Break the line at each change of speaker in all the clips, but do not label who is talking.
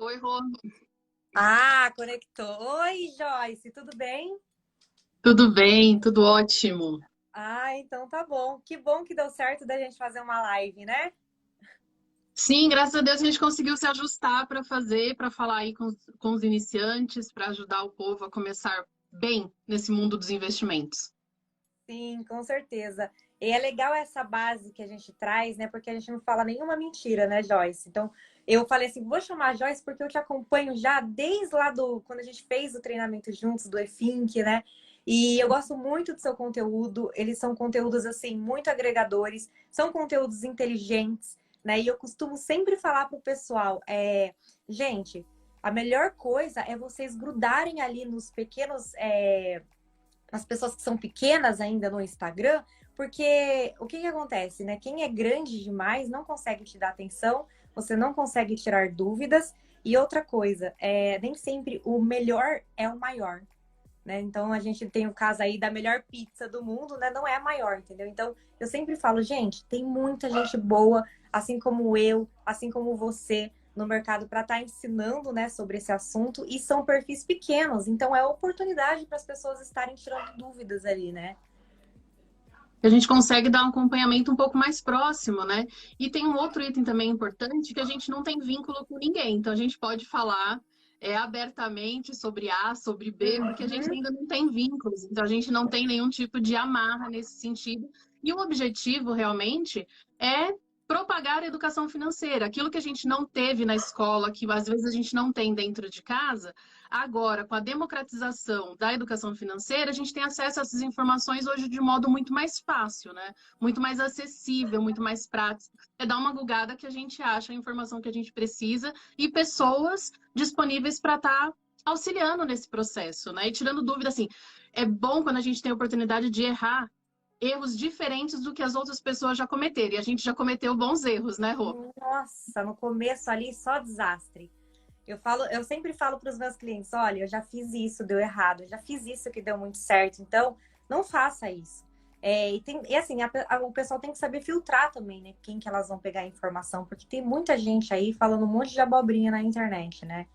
Oi, Rô.
Ah, conectou. Oi, Joyce, tudo bem?
Tudo bem? Tudo ótimo.
Ah, então tá bom. Que bom que deu certo da gente fazer uma live, né?
Sim, graças a Deus a gente conseguiu se ajustar para fazer, para falar aí com os iniciantes, para ajudar o povo a começar bem nesse mundo dos investimentos.
Sim, com certeza. E é legal essa base que a gente traz, né? Porque a gente não fala nenhuma mentira, né, Joyce? Então, eu falei assim, vou chamar a Joyce porque eu te acompanho já desde lá do quando a gente fez o treinamento juntos do EFINC, né? E eu gosto muito do seu conteúdo. Eles são conteúdos assim muito agregadores, são conteúdos inteligentes, né? E eu costumo sempre falar pro pessoal, gente, a melhor coisa é vocês grudarem ali nos pequenos as pessoas que são pequenas ainda no Instagram, porque o que que acontece, né? Quem é grande demais não consegue te dar atenção, você não consegue tirar dúvidas. E outra coisa, nem sempre o melhor é o maior, né? Então a gente tem o caso aí da melhor pizza do mundo, né? Não é a maior, entendeu? Então eu sempre falo, gente, tem muita gente boa, assim como eu, assim como você, no mercado para estar ensinando, né, sobre esse assunto, e são perfis pequenos, então é oportunidade para as pessoas estarem tirando dúvidas ali, né?
A gente consegue dar um acompanhamento um pouco mais próximo, né? E tem um outro item também importante que a gente não tem vínculo com ninguém. Então a gente pode falar abertamente sobre A, sobre B, porque a gente
Uhum.
ainda não tem vínculos. Então a gente não tem nenhum tipo de amarra nesse sentido. E o objetivo realmente é propagar a educação financeira, aquilo que a gente não teve na escola, que às vezes a gente não tem dentro de casa. Agora, com a democratização da educação financeira, a gente tem acesso a essas informações hoje de modo muito mais fácil, né? Muito mais acessível, muito mais prático. É dar uma gugada que a gente acha a informação que a gente precisa e pessoas disponíveis para estar auxiliando nesse processo, né? E tirando dúvida, assim, é bom quando a gente tem a oportunidade de errar erros diferentes do que as outras pessoas já cometeram. E a gente já cometeu bons erros, né, Rô?
Nossa, no começo ali só desastre. Eu sempre falo para os meus clientes, olha, eu já fiz isso, deu errado, eu já fiz isso que deu muito certo, então não faça isso. E assim, o pessoal tem que saber filtrar também, né? Quem que elas vão pegar a informação, porque tem muita gente aí falando um monte de abobrinha na internet, né?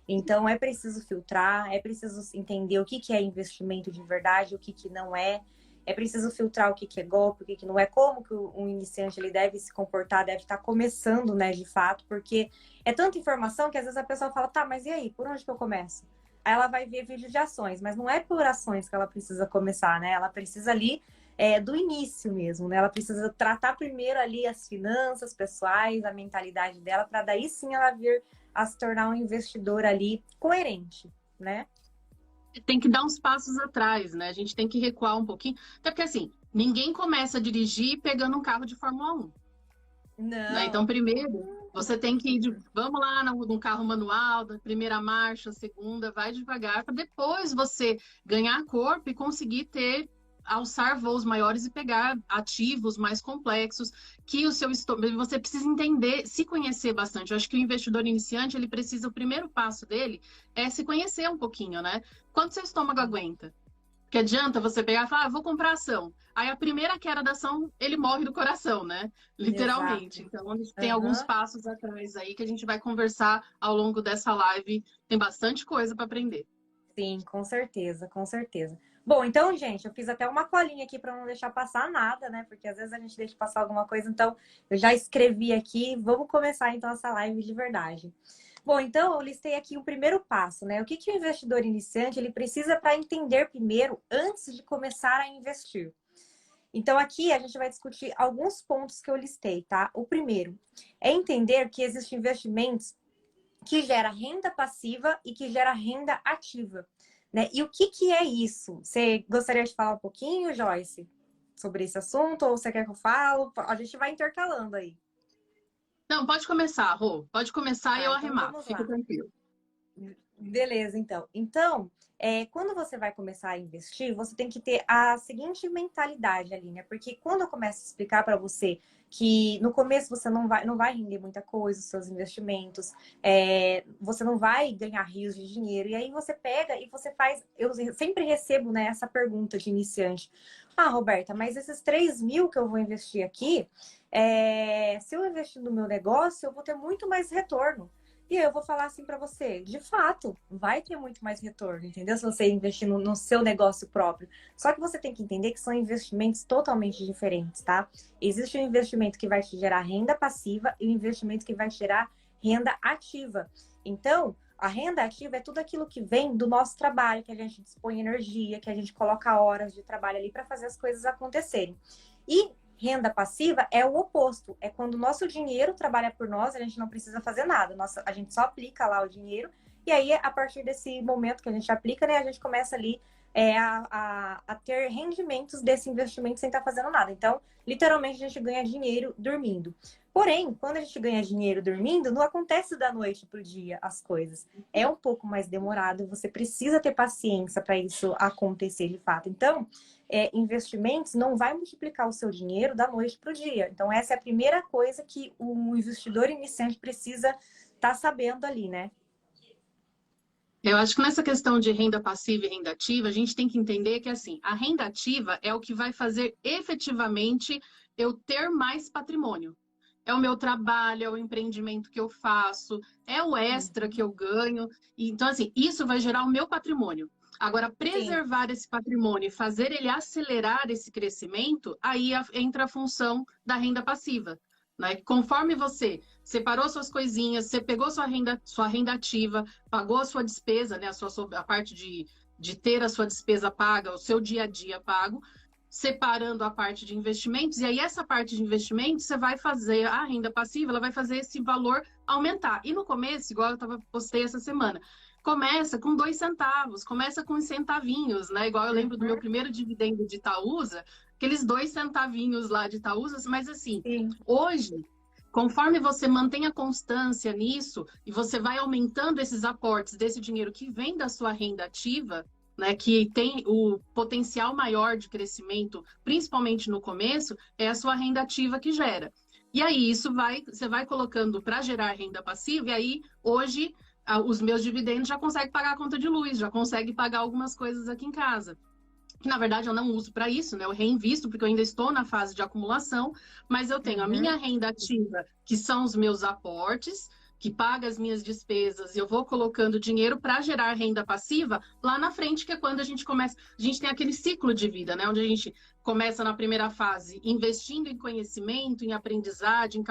Então é preciso filtrar, é preciso entender o que que é investimento de verdade, o que que não é. É preciso filtrar o que que é golpe, o que que não é, como que o iniciante ele deve se comportar, deve estar começando, né, de fato, porque é tanta informação que às vezes a pessoa fala, tá, mas e aí, por onde que eu começo? Aí ela vai ver vídeo de ações, mas não é por ações que ela precisa começar, né? Ela precisa ali do início mesmo, né? Ela precisa tratar primeiro ali as finanças pessoais, a mentalidade dela, para daí sim ela vir a se tornar um investidor ali coerente, né?
Tem que dar uns passos atrás, né? A gente tem que recuar um pouquinho. Até porque, assim, ninguém começa a dirigir pegando um carro de Fórmula 1, né? Então,
Não.
primeiro, você tem que ir vamos lá num carro manual, da primeira marcha, segunda, vai devagar, para depois você ganhar corpo e conseguir alçar voos maiores e pegar ativos mais complexos, que o seu estômago, você precisa entender, se conhecer bastante. Eu acho que o investidor iniciante, ele precisa, o primeiro passo dele é se conhecer um pouquinho, né? Quanto seu estômago aguenta? Que adianta você pegar e falar, vou comprar ação. Aí a primeira queda da ação, ele morre do coração, né? Literalmente.
Exato.
Então, a gente tem alguns
Aham.
passos atrás aí que a gente vai conversar ao longo dessa live. Tem bastante coisa para aprender.
Sim, com certeza, com certeza. Bom, então, gente, eu fiz até uma colinha aqui para não deixar passar nada, né? Porque às vezes a gente deixa passar alguma coisa, então eu já escrevi aqui. Vamos começar então essa live de verdade. Bom, então eu listei aqui o primeiro passo, né? O que que o investidor iniciante ele precisa para entender primeiro antes de começar a investir? Então aqui a gente vai discutir alguns pontos que eu listei, tá? O primeiro é entender que existem investimentos que gera renda passiva e que gera renda ativa, né? E o que que é isso? Você gostaria de falar um pouquinho, Joyce, sobre esse assunto? Ou você quer que eu falo? A gente vai intercalando aí.
Não, pode começar, Rô. Pode começar e
Tá,
eu
então
arremato.
vamos
Fica
lá.
tranquilo.
Beleza, então. Então, quando você vai começar a investir, você tem que ter a seguinte mentalidade ali, né? Porque quando eu começo a explicar para você que no começo você não vai render muita coisa, os seus investimentos, você não vai ganhar rios de dinheiro, e aí você pega e você faz. Eu sempre recebo, né, essa pergunta de iniciante. Ah, Roberta, mas esses 3.000 que eu vou investir aqui, se eu investir no meu negócio, eu vou ter muito mais retorno. E aí eu vou falar assim para você, de fato, vai ter muito mais retorno, entendeu? Se você investir no seu negócio próprio. Só que você tem que entender que são investimentos totalmente diferentes, tá? Existe um investimento que vai te gerar renda passiva e um investimento que vai gerar renda ativa. Então, a renda ativa é tudo aquilo que vem do nosso trabalho, que a gente dispõe energia, que a gente coloca horas de trabalho ali para fazer as coisas acontecerem. E renda passiva é o oposto. É quando o nosso dinheiro trabalha por nós, a gente não precisa fazer nada. A gente só aplica lá o dinheiro. E aí, a partir desse momento que a gente aplica, né, a gente começa ali a ter rendimentos desse investimento sem estar fazendo nada. Então, literalmente, a gente ganha dinheiro dormindo. Porém, quando a gente ganha dinheiro dormindo, não acontece da noite para o dia as coisas. É um pouco mais demorado, você precisa ter paciência para isso acontecer de fato. Então, investimentos não vai multiplicar o seu dinheiro da noite para o dia. Então, essa é a primeira coisa que o investidor iniciante precisa estar sabendo ali, né?
Eu acho que nessa questão de renda passiva e renda ativa, a gente tem que entender que assim, a renda ativa é o que vai fazer efetivamente eu ter mais patrimônio. É o meu trabalho, é o empreendimento que eu faço, é o extra que eu ganho. Então, assim, isso vai gerar o meu patrimônio. Agora,
Sim.
preservar esse patrimônio e fazer ele acelerar esse crescimento, aí entra a função da renda passiva. Né? Conforme você separou suas coisinhas, você pegou sua renda ativa, pagou a sua despesa, né? A parte de ter a sua despesa paga, o seu dia a dia pago, separando a parte de investimentos, e aí essa parte de investimentos, você vai fazer a renda passiva, ela vai fazer esse valor aumentar. E no começo, igual postei essa semana, começa com 2 centavos, começa com uns centavinhos, né? Igual eu lembro do meu primeiro dividendo de Itaúsa, aqueles 2 centavinhos lá de Itaúsa, mas assim,
Sim.
hoje, conforme você mantém a constância nisso e você vai aumentando esses aportes desse dinheiro que vem da sua renda ativa, né, que tem o potencial maior de crescimento, principalmente no começo, é a sua renda ativa que gera. E aí você vai colocando para gerar renda passiva, e aí hoje os meus dividendos já conseguem pagar a conta de luz, já conseguem pagar algumas coisas aqui em casa. Que na verdade eu não uso para isso, né? Eu reinvisto porque eu ainda estou na fase de acumulação, mas eu tenho a minha renda ativa, que são os meus aportes, que paga as minhas despesas, e eu vou colocando dinheiro para gerar renda passiva lá na frente, que é quando a gente começa. A gente tem aquele ciclo de vida, né? Onde a gente começa na primeira fase investindo em conhecimento, em aprendizagem,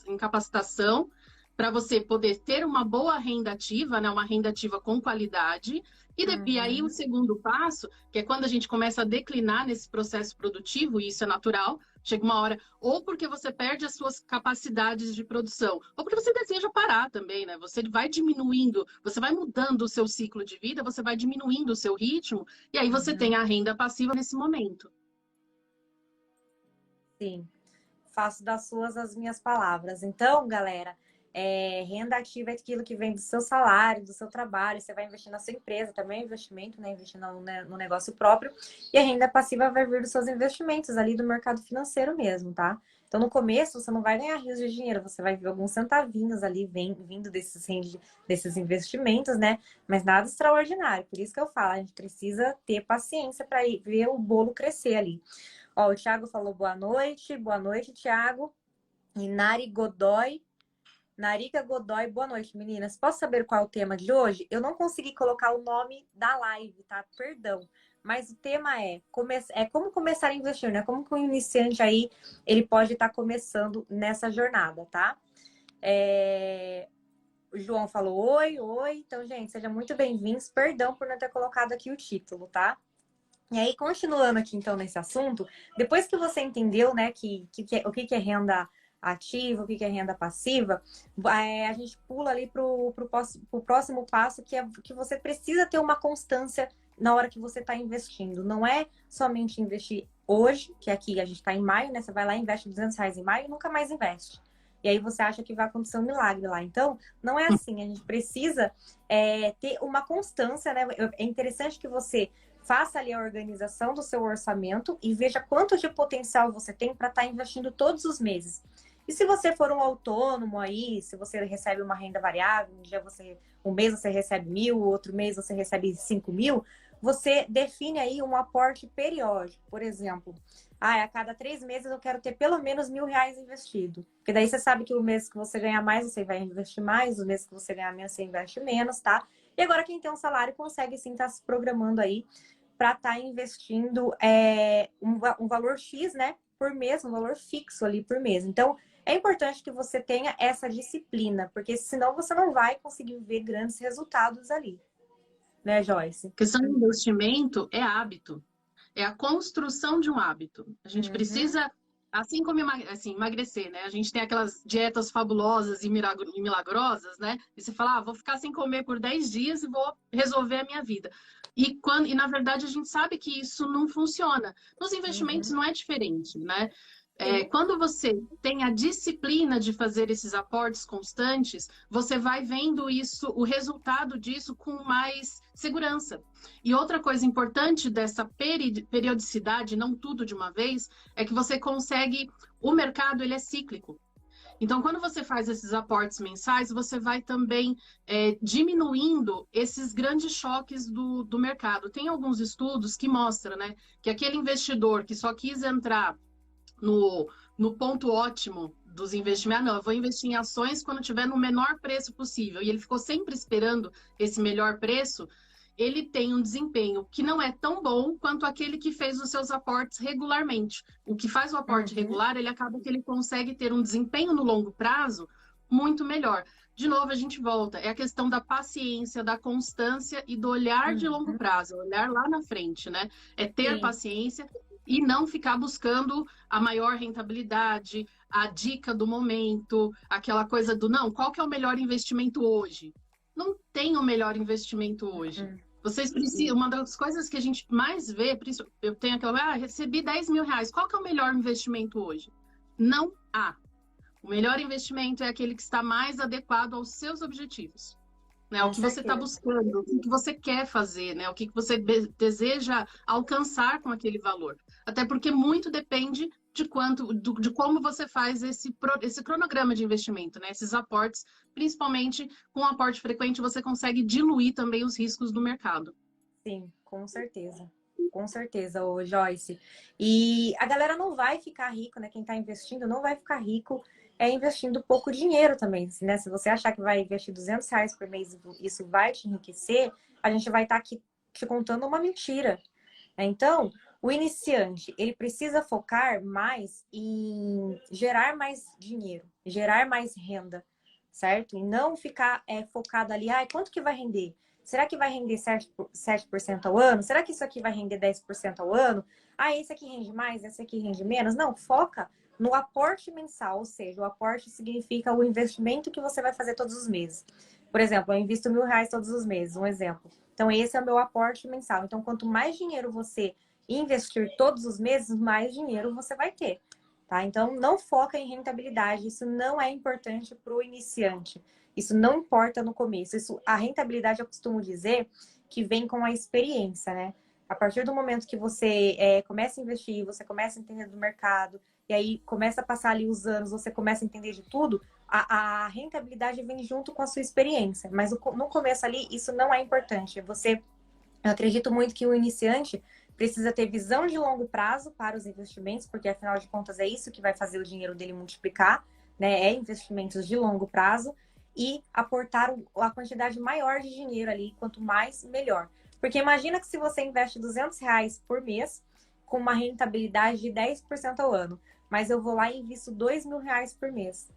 em capacitação, para você poder ter uma boa renda ativa, né? Uma renda ativa com qualidade. E aí o segundo passo, que é quando a gente começa a declinar nesse processo produtivo, e isso é natural, chega uma hora, ou porque você perde as suas capacidades de produção, ou porque você deseja parar também, né? Você vai diminuindo, você vai mudando o seu ciclo de vida, você vai diminuindo o seu ritmo, e aí você tem a renda passiva nesse momento.
Sim. Faço das suas as minhas palavras. Então, galera, renda ativa é aquilo que vem do seu salário, do seu trabalho. Você vai investir na sua empresa, também é investimento, né? Investir no negócio próprio. E a renda passiva vai vir dos seus investimentos ali do mercado financeiro mesmo, tá? Então, no começo, você não vai ganhar rios de dinheiro, você vai ver alguns centavinhos ali vindo desses investimentos, né? Mas nada extraordinário. Por isso que eu falo, a gente precisa ter paciência para ver o bolo crescer ali. Ó, o Thiago falou boa noite. Boa noite, Thiago. E Narica Godoy, boa noite, meninas. Posso saber qual é o tema de hoje? Eu não consegui colocar o nome da live, tá? Perdão. Mas o tema é como começar a investir, né? Como que o iniciante aí, ele pode estar começando nessa jornada, tá? O João falou oi, oi. Então, gente, sejam muito bem-vindos. Perdão por não ter colocado aqui o título, tá? E aí, continuando aqui, então, nesse assunto, depois que você entendeu, né, o que é renda ativa, o que é renda passiva, a gente pula ali pro próximo passo, que é que você precisa ter uma constância na hora que você está investindo. Não é somente investir hoje, que aqui a gente está em maio, né? Você vai lá e investe R$ 200 em maio e nunca mais investe. E aí você acha que vai acontecer um milagre lá. Então, não é assim. A gente precisa ter uma constância, né? É interessante que você faça ali a organização do seu orçamento e veja quanto de potencial você tem para estar investindo todos os meses. E se você for um autônomo aí, se você recebe uma renda variável, um mês você recebe 1.000, outro mês você recebe 5.000, você define aí um aporte periódico. Por exemplo, a cada 3 meses eu quero ter pelo menos R$ 1.000 investido. Porque daí você sabe que o mês que você ganhar mais, você vai investir mais, o mês que você ganhar menos, você investe menos, tá? E agora quem tem um salário consegue sim estar se programando aí para estar investindo um valor X, né, por mês, um valor fixo ali por mês. Então, é importante que você tenha essa disciplina, porque senão você não vai conseguir ver grandes resultados ali, né, Joyce?
A questão do investimento é hábito. É a construção de um hábito. A gente
Uhum,
precisa, assim como assim, emagrecer, né? A gente tem aquelas dietas fabulosas e milagrosas, né? E você fala, vou ficar sem comer por 10 dias e vou resolver a minha vida. E na verdade a gente sabe que isso não funciona. Nos investimentos
uhum.
não é diferente, né?
Sim.
Quando você tem a disciplina de fazer esses aportes constantes, você vai vendo isso, o resultado disso com mais segurança. E outra coisa importante dessa periodicidade, não tudo de uma vez, é que você consegue. O mercado ele é cíclico. Então, quando você faz esses aportes mensais, você vai também diminuindo esses grandes choques do mercado. Tem alguns estudos que mostram, né, que aquele investidor que só quis entrar no ponto ótimo dos investimentos, não, eu vou investir em ações quando tiver no menor preço possível, e ele ficou sempre esperando esse melhor preço, ele tem um desempenho que não é tão bom quanto aquele que fez os seus aportes regularmente. O que faz o aporte
Uhum,
regular, ele acaba que ele consegue ter um desempenho no longo prazo muito melhor. De novo, a gente volta. É a questão da paciência, da constância e do olhar de longo
uhum.
prazo, olhar lá na frente, né? É ter
Sim,
paciência e não ficar buscando a maior rentabilidade, a dica do momento, aquela coisa do não, qual que é o melhor investimento hoje? Não tem o melhor investimento hoje.
uhum.
Vocês precisam, uma das coisas que a gente mais vê, eu tenho aquela, recebi R$ 10.000, qual que é o melhor investimento hoje? Não há. O melhor investimento é aquele que está mais adequado aos seus objetivos, né? O
Com
que você está
certeza.
buscando, o que você quer fazer, né? O que você deseja alcançar com aquele valor. Até porque muito depende de de como você faz esse cronograma de investimento, né? Esses aportes, principalmente com um aporte frequente, você consegue diluir também os riscos do mercado.
Sim, com certeza. Com certeza, ô Joyce. E a galera não vai ficar rico, né? Quem está investindo não vai ficar rico investindo pouco dinheiro também, né? Se você achar que vai investir R$ 200 por mês e isso vai te enriquecer, a gente vai estar aqui te contando uma mentira, né? Então, o iniciante, ele precisa focar mais em gerar mais dinheiro, gerar mais renda, certo? E não ficar focado ali, quanto que vai render? Será que vai render 7% ao ano? Será que isso aqui vai render 10% ao ano? Esse aqui rende mais, esse aqui rende menos? Não, foca no aporte mensal, ou seja, o aporte significa o investimento que você vai fazer todos os meses. Por exemplo, eu invisto R$ 1.000 todos os meses, um exemplo. Então, esse é o meu aporte mensal. Então, quanto mais dinheiro você investir todos os meses, mais dinheiro você vai ter. Tá? Então, não foca em rentabilidade. Isso não é importante para o iniciante. Isso não importa no começo. A rentabilidade, eu costumo dizer, que vem com a experiência, né? A partir do momento que você começa a investir, você começa a entender do mercado, e aí começa a passar ali os anos, você começa a entender de tudo, a rentabilidade vem junto com a sua experiência. Mas no começo ali, isso não é importante. Eu acredito muito que o iniciante precisa ter visão de longo prazo para os investimentos, porque afinal de contas é isso que vai fazer o dinheiro dele multiplicar, né? É investimentos de longo prazo e aportar a quantidade maior de dinheiro ali, quanto mais, melhor. Porque imagina que se você investe R$ 200 por mês, com uma rentabilidade de 10% ao ano, mas eu vou lá e invisto R$ 2.000 por mês,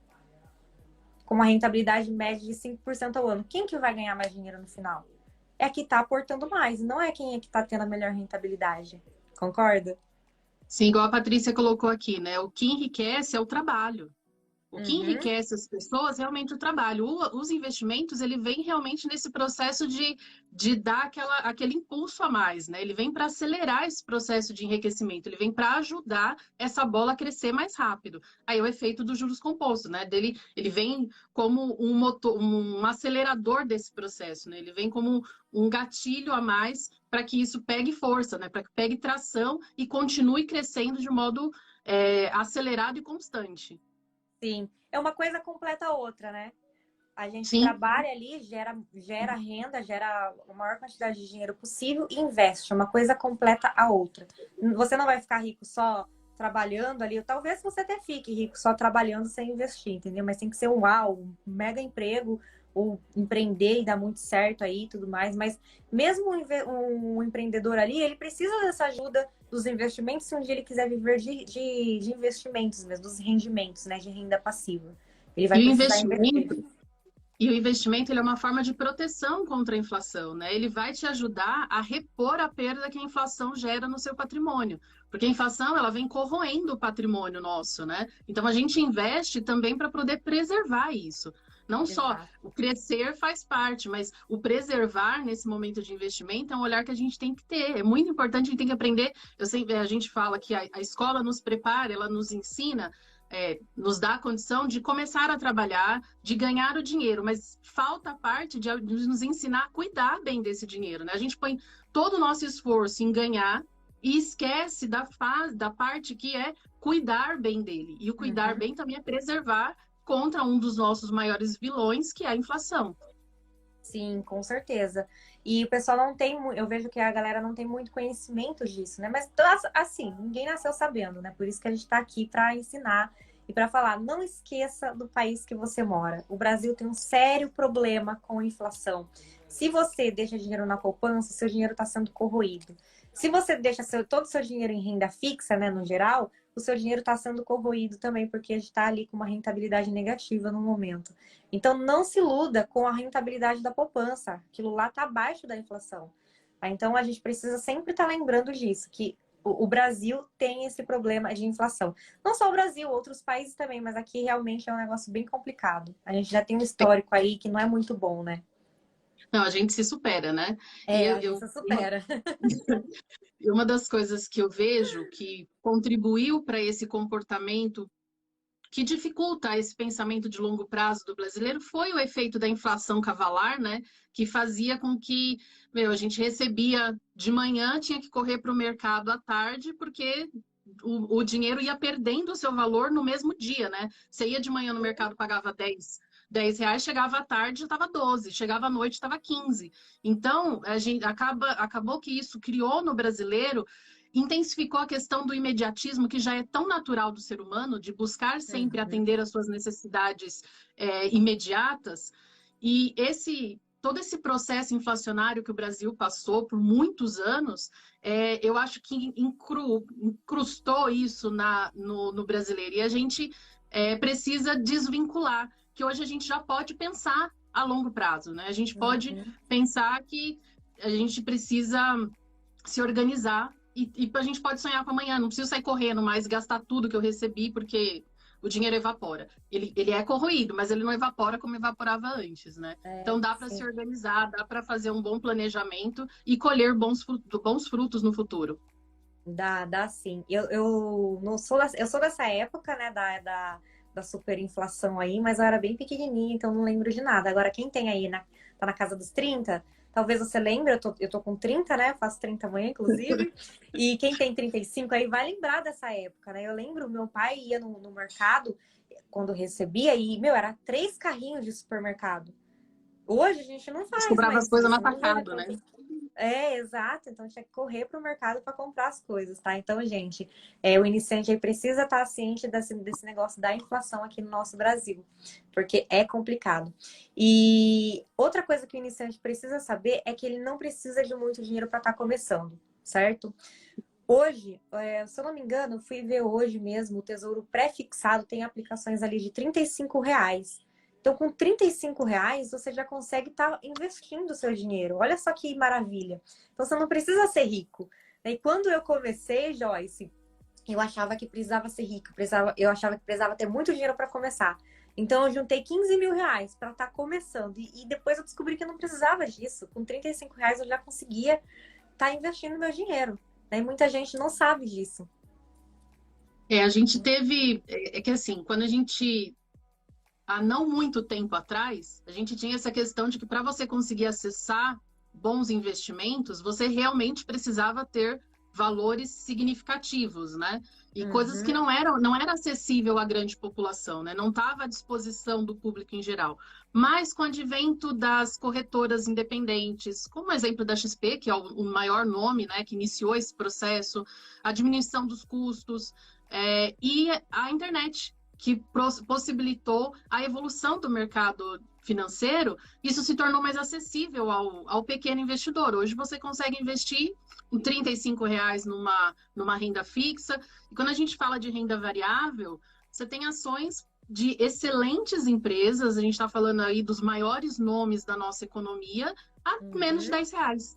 com uma rentabilidade média de 5% ao ano. Quem que vai ganhar mais dinheiro no final? É que está aportando mais, não é quem é que está tendo a melhor rentabilidade. Concorda?
Sim, igual a Patrícia colocou aqui, né? O que enriquece é o trabalho. O que
Uhum.
enriquece as pessoas é realmente o trabalho. Os investimentos, ele vem realmente nesse processo de dar aquele impulso a mais, né? Ele vem para acelerar esse processo de enriquecimento, ele vem para ajudar essa bola a crescer mais rápido. Aí o efeito dos juros compostos, né? Ele vem como um motor, um acelerador desse processo, né? Ele vem como um gatilho a mais para que isso pegue força, né? Para que pegue tração e continue crescendo de modo acelerado e constante.
Sim. É uma coisa completa a outra, né? A gente
Sim,
trabalha ali, gera renda, gera a maior quantidade de dinheiro possível e investe. Uma coisa completa a outra. Você não vai ficar rico só trabalhando ali. Talvez você até fique rico só trabalhando sem investir, entendeu? Mas tem que ser um uau, um mega emprego, ou empreender e dar muito certo aí e tudo mais. Mas mesmo um empreendedor ali, ele precisa dessa ajuda dos investimentos se um dia ele quiser viver de investimentos mesmo, dos rendimentos, né? De renda passiva. Ele vai
e o
precisar investir.
investimento ele é uma forma de proteção contra a inflação, né? Ele vai te ajudar a repor a perda que a inflação gera no seu patrimônio. Porque a inflação, ela vem corroendo o patrimônio nosso, né? Então a gente investe também para poder preservar isso. Não só
Exato.
o crescer faz parte, mas o preservar nesse momento de investimento é um olhar que a gente tem que ter. É muito importante, a gente tem que aprender. A gente fala que a escola nos prepara, ela nos ensina nos dá a condição de começar a trabalhar, de ganhar o dinheiro, mas falta a parte de nos ensinar a cuidar bem desse dinheiro, né? A gente põe todo o nosso esforço em ganhar e esquece da parte que é cuidar bem dele. E o cuidar
Uhum.
bem também é preservar contra um dos nossos maiores vilões, que é a inflação.
Sim, com certeza. E o pessoal não tem, eu vejo que a galera não tem muito conhecimento disso, né? Mas assim, ninguém nasceu sabendo, né? Por isso que a gente está aqui para ensinar e para falar, não esqueça do país que você mora. O Brasil tem um sério problema com a inflação. Se você deixa dinheiro na poupança, seu dinheiro está sendo corroído. Se você deixa todo o seu dinheiro em renda fixa, né, no geral, o seu dinheiro está sendo corroído também, porque está ali com uma rentabilidade negativa no momento. Então, não se iluda com a rentabilidade da poupança. Aquilo lá está abaixo da inflação. Então, a gente precisa sempre estar lembrando disso, que o Brasil tem esse problema de inflação. Não só o Brasil, outros países também, mas aqui realmente é um negócio bem complicado. A gente já tem um histórico aí que não é muito bom, né?
Não, a gente se supera, né? E
É, a gente se supera.
uma das coisas que eu vejo que contribuiu para esse comportamento que dificulta esse pensamento de longo prazo do brasileiro foi o efeito da inflação cavalar, né? Que fazia com que, a gente recebia de manhã, tinha que correr para o mercado à tarde, porque o dinheiro ia perdendo o seu valor no mesmo dia, né? Você ia de manhã no mercado, pagava dez reais, chegava à tarde, estava 12, chegava à noite, estava 15. Então, a gente acabou que isso criou no brasileiro, intensificou a questão do imediatismo, que já é tão natural do ser humano, de buscar sempre
Uhum.
atender às suas necessidades imediatas. E todo esse processo inflacionário que o Brasil passou por muitos anos, eu acho que incrustou isso no brasileiro. E a gente precisa desvincular, que hoje a gente já pode pensar a longo prazo, né? A gente pode
Uhum.
pensar que a gente precisa se organizar e a gente pode sonhar com amanhã. Não preciso sair correndo mais, gastar tudo que eu recebi, porque o dinheiro evapora. Ele é corroído, mas ele não evapora como evaporava antes, né?
É,
Então dá para se
sim.
organizar, dá para fazer um bom planejamento e colher bons frutos no futuro.
Dá sim. Eu não sou eu sou dessa época, né, da superinflação aí, mas eu era bem pequenininha, então não lembro de nada. Agora, quem tem aí, tá na casa dos 30, talvez você lembre, eu tô com 30, né, faço 30 amanhã, inclusive, e quem tem 35 aí vai lembrar dessa época, né? Eu lembro, meu pai ia no mercado quando recebia e, meu, era 3 carrinhos de supermercado. Hoje a gente não
A gente
faz
comprava as
mais
coisas no
isso, não vê
atacado, né?
tanto. Exato. Então tinha que correr para o mercado para comprar as coisas, tá? Então, gente, o iniciante aí precisa estar ciente desse negócio da inflação aqui no nosso Brasil, porque é complicado. E outra coisa que o iniciante precisa saber é que ele não precisa de muito dinheiro para estar começando, certo? Hoje, se eu não me engano, eu fui ver hoje mesmo, o Tesouro pré-fixado tem aplicações ali de R$ 35. Então, com R$ 35, você já consegue estar investindo o seu dinheiro. Olha só que maravilha. Então, você não precisa ser rico. E quando eu comecei, Joyce, eu achava que precisava ser rico. Eu achava que precisava ter muito dinheiro para começar. Então, eu juntei R$ 15.000 para estar começando. E depois eu descobri que eu não precisava disso. Com R$ 35 eu já conseguia estar investindo meu dinheiro. E muita gente não sabe disso.
A gente teve. É que assim, quando a gente. Há não muito tempo atrás, a gente tinha essa questão de que para você conseguir acessar bons investimentos, você realmente precisava ter valores significativos, né? E coisas que
Uhum.
não era acessível à grande população, né? Não estava à disposição do público em geral. Mas com o advento das corretoras independentes, como o exemplo da XP, que é o maior nome, né, que iniciou esse processo, a diminuição dos custos, e a internet, que possibilitou a evolução do mercado financeiro, isso se tornou mais acessível ao pequeno investidor. Hoje você consegue investir em R$ 35 numa renda fixa. E quando a gente fala de renda variável, você tem ações de excelentes empresas, a gente está falando aí dos maiores nomes da nossa economia, a menos de
Uhum.
R$ 10.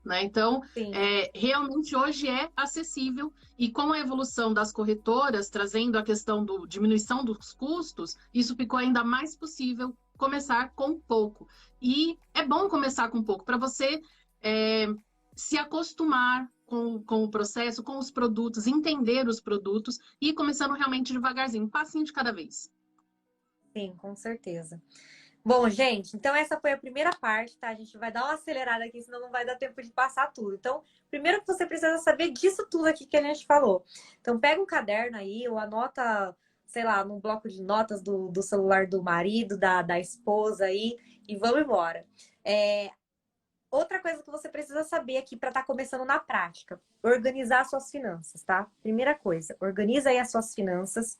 Né? Então,
Sim.
realmente hoje é acessível e com a evolução das corretoras, trazendo a questão da diminuição dos custos, isso ficou ainda mais possível começar com pouco. E é bom começar com pouco para você se acostumar com o processo, com os produtos, entender os produtos e ir começando realmente devagarzinho, um passinho de cada vez.
Sim, com certeza. Bom, gente, então essa foi a primeira parte, tá? A gente vai dar uma acelerada aqui, senão não vai dar tempo de passar tudo. Então, primeiro que você precisa saber disso tudo aqui que a gente falou. Então, pega um caderno aí ou anota, sei lá, no bloco de notas do celular do marido, da esposa aí, e vamos embora. Outra coisa que você precisa saber aqui para estar começando na prática, organizar suas finanças, tá? Primeira coisa, organiza aí as suas finanças.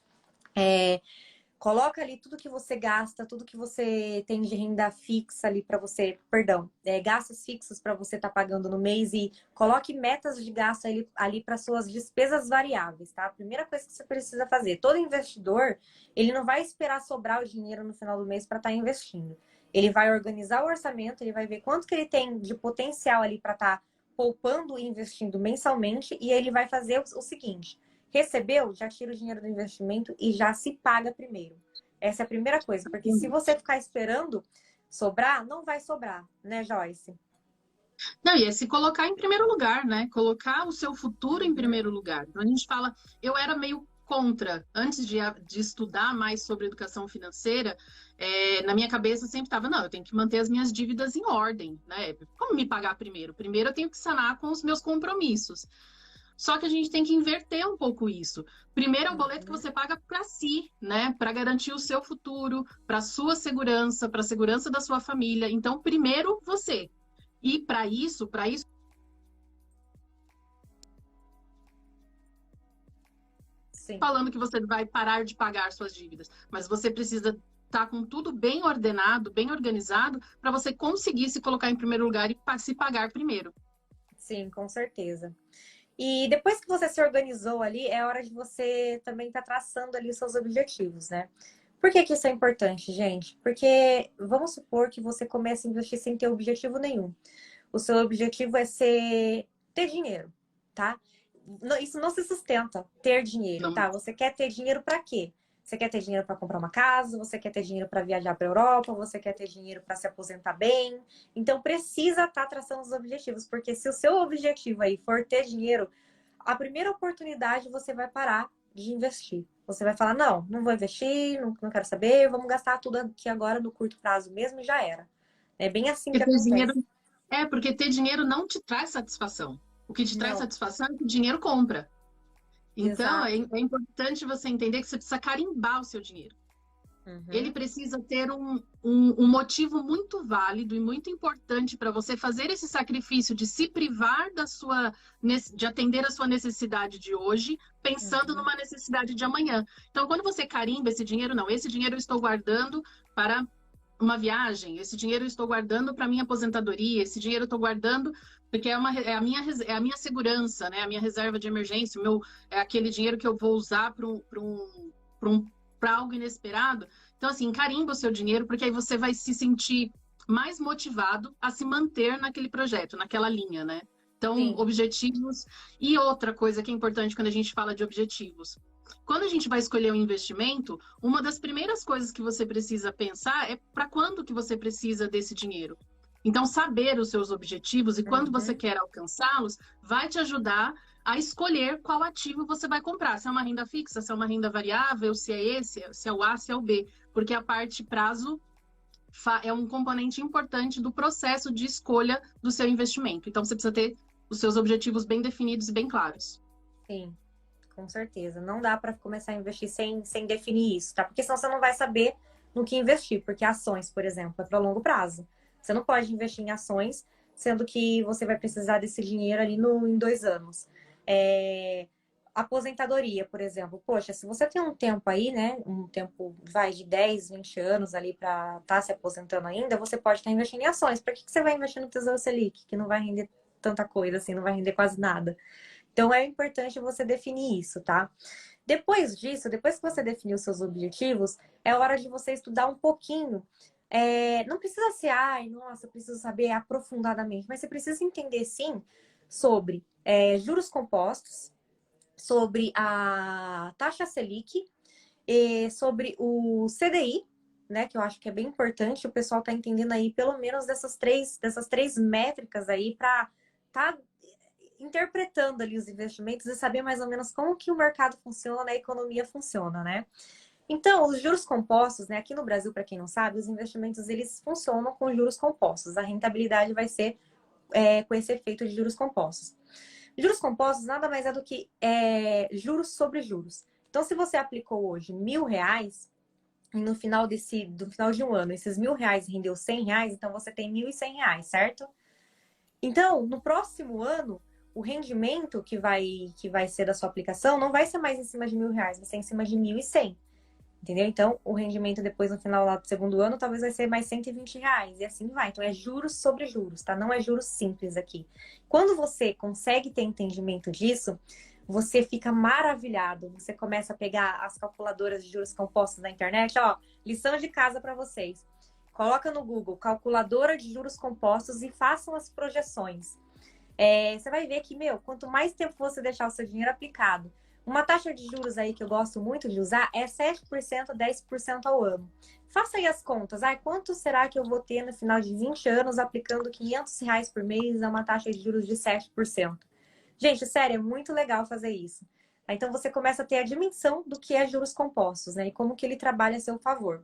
Coloca ali tudo que você gasta, tudo que você tem de renda fixa ali para você, perdão, gastos fixos para você estar pagando no mês e coloque metas de gasto ali para suas despesas variáveis, tá? A primeira coisa que você precisa fazer, todo investidor, ele não vai esperar sobrar o dinheiro no final do mês para estar investindo. Ele vai organizar o orçamento, ele vai ver quanto que ele tem de potencial ali para estar poupando e investindo mensalmente e ele vai fazer o seguinte: recebeu, já tira o dinheiro do investimento e já se paga primeiro. Essa é a primeira coisa, porque se você ficar esperando sobrar, não vai sobrar, né, Joyce?
Não, e é se colocar em primeiro lugar, né? Colocar o seu futuro em
Uhum.
primeiro lugar. Então a gente fala, eu era meio contra, antes de estudar mais sobre educação financeira, na minha cabeça sempre estava, não, eu tenho que manter as minhas dívidas em ordem, né? Como me pagar primeiro? Primeiro eu tenho que sanar com os meus compromissos. Só que a gente tem que inverter um pouco isso. Primeiro é o boleto que
Uhum.
você paga para si, né? Para garantir o seu futuro, para a sua segurança, para a segurança da sua família. Então, primeiro você. E para isso
Sim.
falando que você vai parar de pagar suas dívidas, mas você precisa estar com tudo bem ordenado, bem organizado, para você conseguir se colocar em primeiro lugar e se pagar primeiro.
Sim, com certeza. E depois que você se organizou ali, é hora de você também estar traçando ali os seus objetivos, né? Por que que isso é importante, gente? Porque vamos supor que você comece a investir sem ter objetivo nenhum. O seu objetivo é ter dinheiro, tá? Isso não se sustenta, ter dinheiro,
Não,
tá? Você quer ter dinheiro para quê? Você quer ter dinheiro para comprar uma casa, você quer ter dinheiro para viajar para Europa, você quer ter dinheiro para se aposentar bem. Então precisa estar traçando os objetivos, porque se o seu objetivo aí for ter dinheiro, a primeira oportunidade você vai parar de investir. Você vai falar, não vou investir, não quero saber, vamos gastar tudo aqui agora no curto prazo mesmo e já era. É bem assim que
porque ter dinheiro
acontece.
porque ter dinheiro não te traz satisfação. O que te traz
Não,
satisfação é que o dinheiro compra. Então,
exato.
é importante você entender que você precisa carimbar o seu dinheiro. Ele
Uhum,
precisa ter um motivo muito válido e muito importante para você fazer esse sacrifício de se privar de atender a sua necessidade de hoje, pensando
uhum,
numa necessidade de amanhã. Então, quando você carimba esse dinheiro, não, esse dinheiro eu estou guardando para uma viagem, esse dinheiro eu estou guardando para minha aposentadoria, esse dinheiro eu estou guardando porque é a minha segurança, né? A minha reserva de emergência, é aquele dinheiro que eu vou usar para algo inesperado. Então, assim, carimba o seu dinheiro, porque aí você vai se sentir mais motivado a se manter naquele projeto, naquela linha, né? Então,
sim.
objetivos. E outra coisa que é importante quando a gente fala de objetivos. Quando a gente vai escolher um investimento, uma das primeiras coisas que você precisa pensar é para quando que você precisa desse dinheiro. Então, saber os seus objetivos e quando você
Uhum,
quer alcançá-los vai te ajudar a escolher qual ativo você vai comprar. Se é uma renda fixa, se é uma renda variável, se é esse, se é o A, se é o B. Porque a parte prazo é um componente importante do processo de escolha do seu investimento. Então, você precisa ter os seus objetivos bem definidos e bem claros.
Sim, com certeza. Não dá para começar a investir sem definir isso, tá? Porque senão você não vai saber no que investir, porque ações, por exemplo, é para longo prazo. Você não pode investir em ações, sendo que você vai precisar desse dinheiro ali em 2 anos. Aposentadoria, por exemplo. Poxa, se você tem um tempo aí, né? Um tempo, vai, de 10, 20 anos ali para estar se aposentando ainda, você pode estar investindo em ações. Para que você vai investir no Tesouro Selic, que não vai render tanta coisa assim, não vai render quase nada? Então, é importante você definir isso, tá? Depois disso, depois que você definiu os seus objetivos, é hora de você estudar um pouquinho. Não precisa ser, ai, nossa, eu preciso saber aprofundadamente, mas você precisa entender, sim, sobre juros compostos, sobre a taxa Selic, e sobre o CDI, né, que eu acho que é bem importante. O pessoal tá entendendo aí pelo menos dessas três métricas aí para tá interpretando ali os investimentos e saber mais ou menos como que o mercado funciona, a economia funciona, né? Então, os juros compostos, né? Aqui no Brasil, para quem não sabe, os investimentos eles funcionam com juros compostos. A rentabilidade vai ser com esse efeito de juros compostos. Juros compostos nada mais é do que juros sobre juros. Então, se você aplicou hoje R$ 1.000 e no final do final de um ano, esses R$ 1.000 rendeu R$ 100, então você tem R$ 1.100, certo? Então, no próximo ano, o rendimento que vai ser da sua aplicação não vai ser mais em cima de R$ 1.000, vai ser em cima de 1.100. Entendeu? Então, o rendimento depois, no final lá do segundo ano, talvez vai ser mais R$ 120. E assim vai. Então, é juros sobre juros, tá? Não é juros simples aqui. Quando você consegue ter entendimento disso, você fica maravilhado. Você começa a pegar as calculadoras de juros compostos na internet. Ó, lição de casa para vocês. Coloca no Google, calculadora de juros compostos e façam as projeções. Você vai ver que, quanto mais tempo você deixar o seu dinheiro aplicado, uma taxa de juros aí que eu gosto muito de usar é 7%, 10% ao ano. Faça aí as contas. Quanto será que eu vou ter no final de 20 anos aplicando R$ 500 por mês a uma taxa de juros de 7%? Gente, sério, é muito legal fazer isso. Então você começa a ter a dimensão do que é juros compostos, né? E como que ele trabalha a seu favor.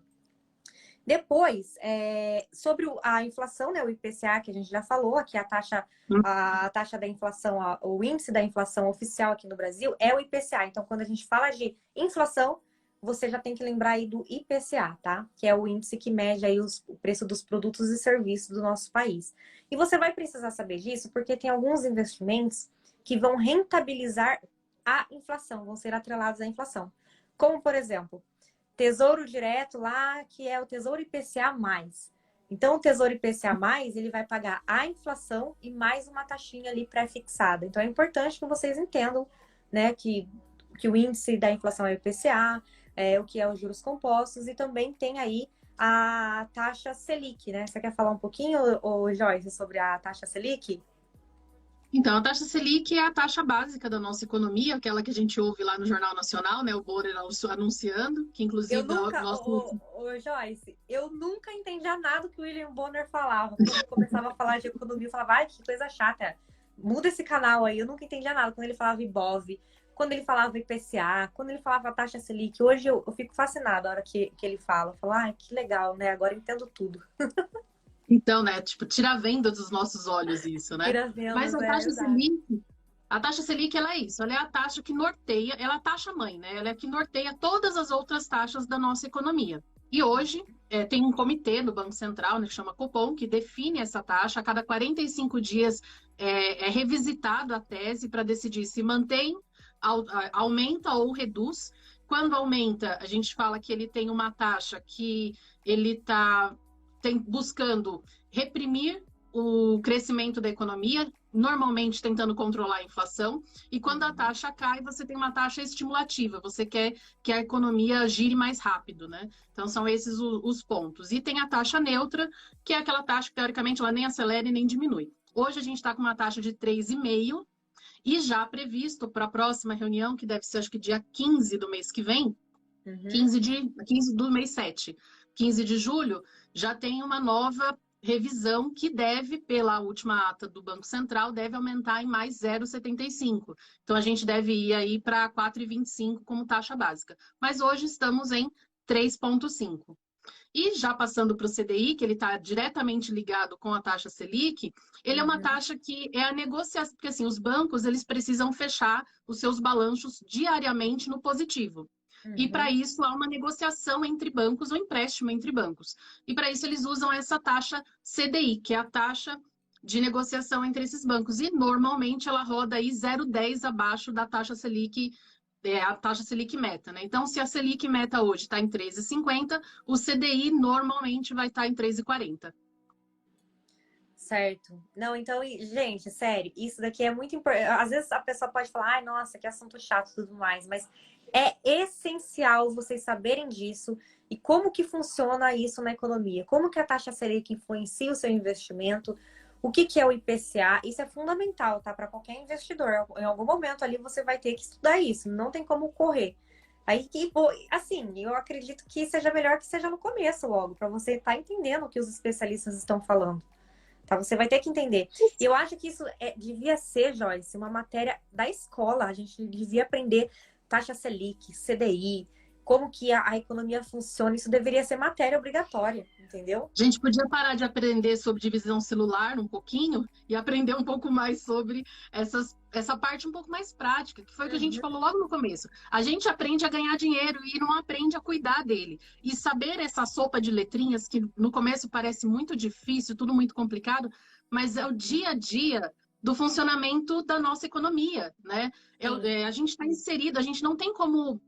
Depois, sobre a inflação, né, o IPCA, que a gente já falou, aqui a taxa da inflação, o índice da inflação oficial aqui no Brasil é o IPCA. Então, quando a gente fala de inflação, você já tem que lembrar aí do IPCA, tá? Que é o índice que mede aí o preço dos produtos e serviços do nosso país. E você vai precisar saber disso porque tem alguns investimentos que vão rentabilizar a inflação, vão ser atrelados à inflação. Como, por exemplo, Tesouro Direto lá, que é o Tesouro IPCA+. Então, o Tesouro IPCA+, ele vai pagar a inflação e mais uma taxinha ali pré-fixada. Então, é importante que vocês entendam, né, que o índice da inflação é o IPCA, o que é os juros compostos, e também tem aí a taxa Selic, né? Você quer falar um pouquinho, Joyce, sobre a taxa Selic?
Então, a taxa Selic é a taxa básica da nossa economia, aquela que a gente ouve lá no Jornal Nacional, né? O Borer anunciando, que
Eu
inclusive
nunca,
nosso...
Joyce, eu nunca entendia nada que o William Bonner falava. Quando ele começava a falar de economia, eu falava, ai, que coisa chata. Muda esse canal aí. Eu nunca entendia nada. Quando ele falava Ibov, quando ele falava IPCA, quando ele falava taxa Selic. Hoje eu fico fascinada na hora que ele fala. Eu falo, ai, que legal, né? Agora eu entendo tudo.
Então, né? Tipo, tira a venda dos nossos olhos isso, né?
Tira as
Mas
vendas,
a taxa Selic, ela é isso. Ela é a taxa que norteia, ela é a taxa mãe, né? Ela é a que norteia todas as outras taxas da nossa economia. E hoje tem um comitê no Banco Central, né, que chama Copom, que define essa taxa. A cada 45 dias é revisitado a tese para decidir se mantém, aumenta ou reduz. Quando aumenta, a gente fala que ele tem uma taxa que ele está buscando reprimir o crescimento da economia, normalmente tentando controlar a inflação, e quando a taxa cai, você tem uma taxa estimulativa, você quer que a economia gire mais rápido, né? Então, são esses os pontos. E tem a taxa neutra, que é aquela taxa que, teoricamente, ela nem acelera e nem diminui. Hoje, a gente está com uma taxa de 3,5%, e já previsto para a próxima reunião, que deve ser, acho que dia 15 do mês que vem, 15 do mês 7, 15 de julho, já tem uma nova revisão que deve, pela última ata do Banco Central, deve aumentar em mais 0,75. Então, a gente deve ir aí para 4,25 como taxa básica. Mas hoje estamos em 3,5. E já passando para o CDI, que ele está diretamente ligado com a taxa Selic, ele é uma taxa que é a negociação, porque assim, os bancos eles precisam fechar os seus balanços diariamente no positivo. E para isso há uma negociação entre bancos, um empréstimo entre bancos. E para isso eles usam essa taxa CDI, que é a taxa de negociação entre esses bancos. E normalmente ela roda aí 0,10 abaixo da taxa Selic, a taxa Selic meta, né? Então, se a Selic meta hoje está em 13,50, o CDI normalmente vai estar em 13,40.
Certo. Não, então, gente, sério, isso daqui é muito importante. Às vezes a pessoa pode falar, ai, nossa, que assunto chato e tudo mais, mas é essencial vocês saberem disso e como que funciona isso na economia. Como que a taxa Selic influencia o seu investimento, o que que é o IPCA, isso é fundamental, tá? Para qualquer investidor. Em algum momento ali você vai ter que estudar isso, não tem como correr. Aí, assim, eu acredito que seja melhor que seja no começo logo, para você estar entendendo o que os especialistas estão falando. Tá? Você vai ter que entender. E eu acho que isso devia ser, Joyce, uma matéria da escola. A gente devia aprender taxa Selic, CDI, como que a economia funciona. Isso deveria ser matéria obrigatória, entendeu?
A gente podia parar de aprender sobre divisão celular um pouquinho e aprender um pouco mais sobre essa parte um pouco mais prática, que foi o que a gente falou logo no começo. A gente aprende a ganhar dinheiro e não aprende a cuidar dele. E saber essa sopa de letrinhas, que no começo parece muito difícil, tudo muito complicado, mas é o dia a dia do funcionamento da nossa economia, né? A gente está inserido, a gente não tem como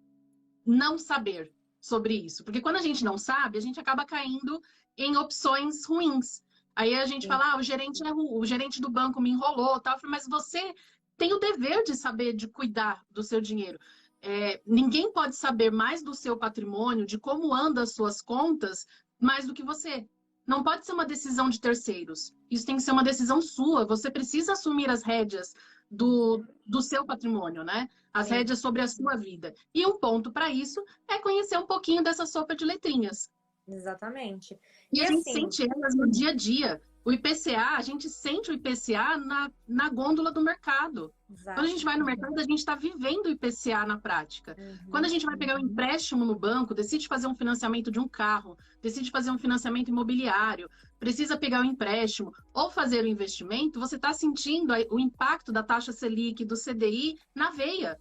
não saber sobre isso. Porque quando a gente não sabe, a gente acaba caindo em opções ruins. Aí a gente fala, o gerente é ruim, o gerente do banco me enrolou, tal. Mas você tem o dever de saber, de cuidar do seu dinheiro. Ninguém pode saber mais do seu patrimônio, de como andam as suas contas, mais do que você. Não pode ser uma decisão de terceiros. Isso tem que ser uma decisão sua. Você precisa assumir as rédeas do seu patrimônio, né? As rédeas sobre a sua vida. E um ponto para isso é conhecer um pouquinho dessa sopa de letrinhas.
Exatamente.
E a gente
assim,
sente elas no dia a dia. O IPCA, a gente sente o IPCA na gôndola do mercado.
exato.
Quando a gente vai no mercado, a gente está vivendo o IPCA na prática. Quando a gente vai pegar um empréstimo no banco, decide fazer um financiamento de um carro, decide fazer um financiamento imobiliário, precisa pegar um empréstimo ou fazer o investimento, você está sentindo o impacto da taxa Selic, do CDI na veia.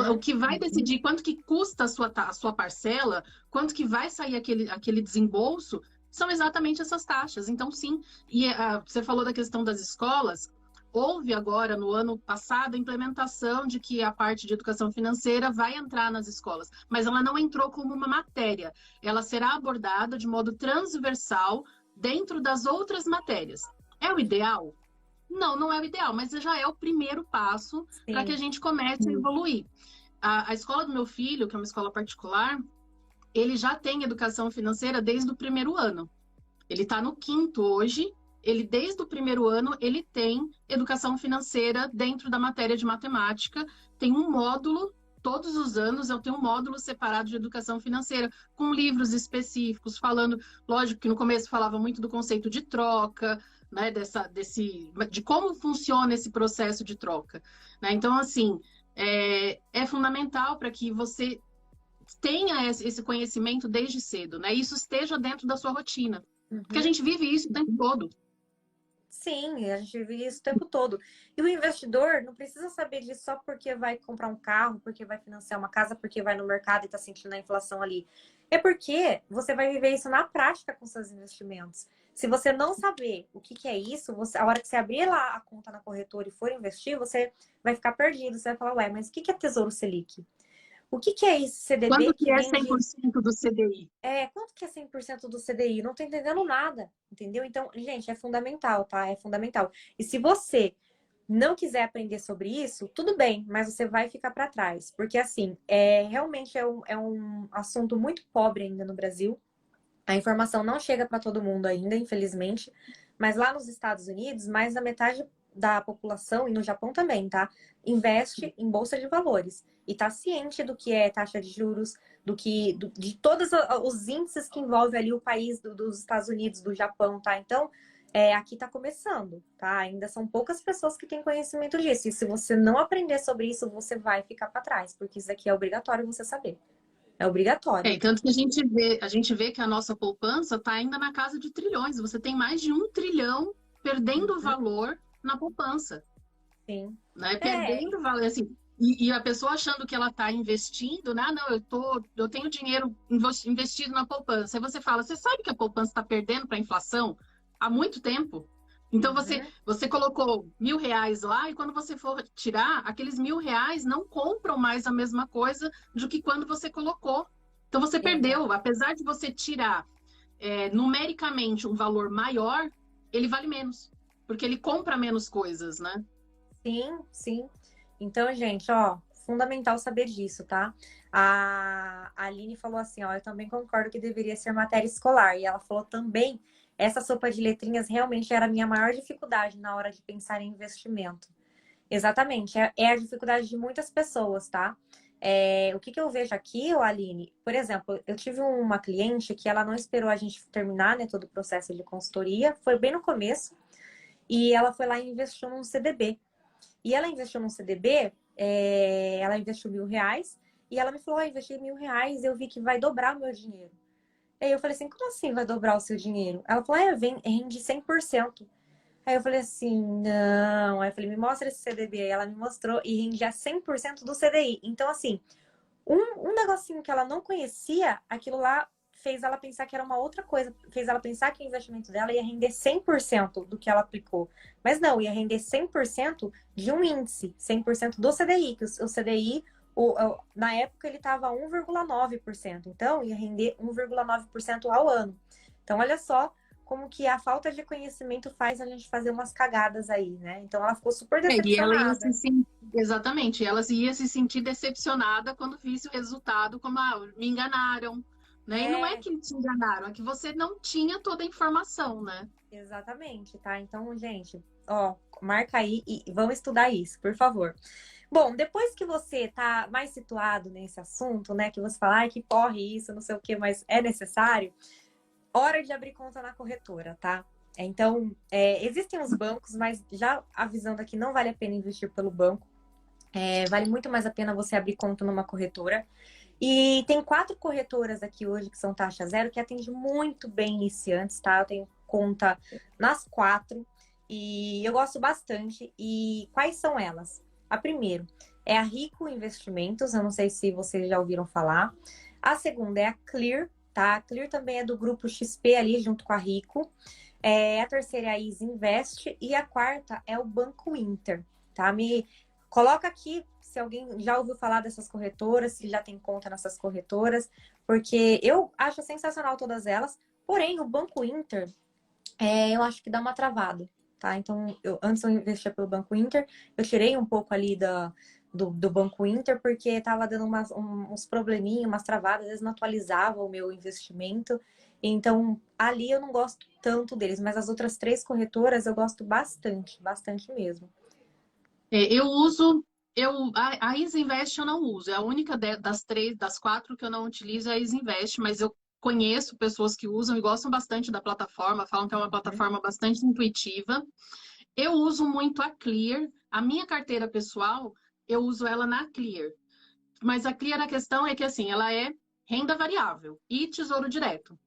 O que vai decidir quanto que custa a sua parcela, quanto que vai sair aquele desembolso, são exatamente essas taxas. Então, sim, e você falou da questão das escolas, houve agora, no ano passado, a implementação de que a parte de educação financeira vai entrar nas escolas, mas ela não entrou como uma matéria. Ela será abordada de modo transversal dentro das outras matérias. É o ideal? Não, não é o ideal, mas já é o primeiro passo para que a gente comece a evoluir. A escola do meu filho, que é uma escola particular, ele já tem educação financeira desde o primeiro ano. Ele está no quinto hoje, desde o primeiro ano, ele tem educação financeira dentro da matéria de matemática, tem um módulo, todos os anos eu tenho um módulo separado de educação financeira, com livros específicos, falando, lógico que no começo falava muito do conceito de troca, né, de como funciona esse processo de troca. Né? Então, assim, é fundamental para que você tenha esse conhecimento desde cedo, né? Isso esteja dentro da sua rotina. Porque a gente vive isso o tempo todo.
Sim, a gente vive isso o tempo todo. E o investidor não precisa saber disso só porque vai comprar um carro, porque vai financiar uma casa, porque vai no mercado e está sentindo a inflação ali. É porque você vai viver isso na prática com seus investimentos. Se você não saber o que é isso, a hora que você abrir lá a conta na corretora e for investir, você vai ficar perdido. Você vai falar, ué, mas o que é Tesouro Selic? O que é esse CDB?
Quanto que é 100% do CDI?
Quanto que é 100% do CDI? Não tô entendendo nada, entendeu? Então, gente, é fundamental, tá? É fundamental. E se você não quiser aprender sobre isso, tudo bem, mas você vai ficar para trás. Porque, assim, realmente é um assunto muito pobre ainda no Brasil. A informação não chega para todo mundo ainda, infelizmente. Mas lá nos Estados Unidos, mais da metade da população, e no Japão também, tá? Investe em bolsa de valores. E tá ciente do que é taxa de juros, de todos os índices que envolvem ali o país dos Estados Unidos, do Japão, tá? Então, aqui tá começando, tá? Ainda são poucas pessoas que têm conhecimento disso. E se você não aprender sobre isso, você vai ficar para trás, porque isso aqui é obrigatório você saber. É obrigatório.
Tanto que a gente vê que a nossa poupança está ainda na casa de trilhões. Você tem mais de 1 trilhão perdendo
Uhum.
valor na poupança,
Sim.
né?
É,
Perdendo valor, assim. E a pessoa achando que ela está investindo, né? Ah, não, eu tenho dinheiro investido na poupança. Aí você fala, você sabe que a poupança está perdendo para a inflação há muito tempo? Então
uhum.
você colocou R$ 1.000 lá e quando você for tirar, aqueles R$ 1.000 não compram mais a mesma coisa do que quando você colocou. Então você
Exato.
perdeu, apesar de você tirar numericamente um valor maior, ele vale menos, porque ele compra menos coisas, né?
Sim, sim. Então, gente, ó, fundamental saber disso, tá? A Aline falou assim, ó, eu também concordo que deveria ser matéria escolar. E ela falou também, essa sopa de letrinhas realmente era a minha maior dificuldade na hora de pensar em investimento. Exatamente, é a dificuldade de muitas pessoas, tá? O que eu vejo aqui, ô Aline, por exemplo, eu tive uma cliente que ela não esperou a gente terminar, né, todo o processo de consultoria, foi bem no começo, e ela foi lá e investiu num CDB. E ela investiu num CDB, ela investiu R$ 1.000, e ela me falou, investi R$ 1.000, eu vi que vai dobrar o meu dinheiro. Aí eu falei assim, como assim vai dobrar o seu dinheiro? Ela falou, rende 100%. Aí eu falei assim, não. Aí eu falei, me mostra esse CDB. Aí ela me mostrou e rendia 100% do CDI. Então, assim, um negocinho que ela não conhecia, aquilo lá fez ela pensar que era uma outra coisa. Fez ela pensar que o investimento dela ia render 100% do que ela aplicou. Mas não, ia render 100% de um índice, 100% do CDI. Que o CDI, na época, ele estava 1,9%. Então, ia render 1,9% ao ano. Então, olha só como que a falta de conhecimento faz a gente fazer umas cagadas aí, né? Então, ela ficou super
E ela ia
decepcionada.
se sentir, exatamente, ela ia se sentir decepcionada quando visse o resultado, como, me enganaram, né? E não é
É,
que te enganaram, é que você não tinha toda a informação, né?
exatamente, tá? Então, gente, ó, marca aí e vamos estudar isso, por favor. Bom, depois que você tá mais situado nesse assunto, né, que você fala, ai, que porre isso, não sei o que, mas é necessário, hora de abrir conta na corretora, tá? Então, existem os bancos, mas já avisando aqui, não vale a pena investir pelo banco. Vale muito mais a pena você abrir conta numa corretora. E tem 4 corretoras aqui hoje que são taxa zero, que atende muito bem iniciantes, tá? Eu tenho conta nas 4 e eu gosto bastante. E quais são elas? A primeira é a Rico Investimentos, eu não sei se vocês já ouviram falar. A segunda é a Clear, tá? A Clear também é do grupo XP ali, junto com a Rico. A terceira é a Easy Invest e a quarta é o Banco Inter, tá? Me coloca aqui se alguém já ouviu falar dessas corretoras, se já tem conta nessas corretoras, porque eu acho sensacional todas elas, porém o Banco Inter, eu acho que dá uma travada, tá? Então, antes eu investia pelo Banco Inter, eu tirei um pouco ali do Banco Inter, porque tava dando uns probleminhas, umas travadas, às vezes não atualizava o meu investimento, então ali eu não gosto tanto deles, mas as outras 3 corretoras eu gosto bastante, bastante mesmo.
Eu uso, a Isinvest eu não uso, é a única das 4 que eu não utilizo é a Isinvest, mas eu conheço pessoas que usam e gostam bastante da plataforma, falam que é uma
Uhum.
plataforma bastante intuitiva. Eu uso muito a Clear, a minha carteira pessoal, eu uso ela na Clear. Mas a Clear, a questão é que assim, ela é renda variável e tesouro direto.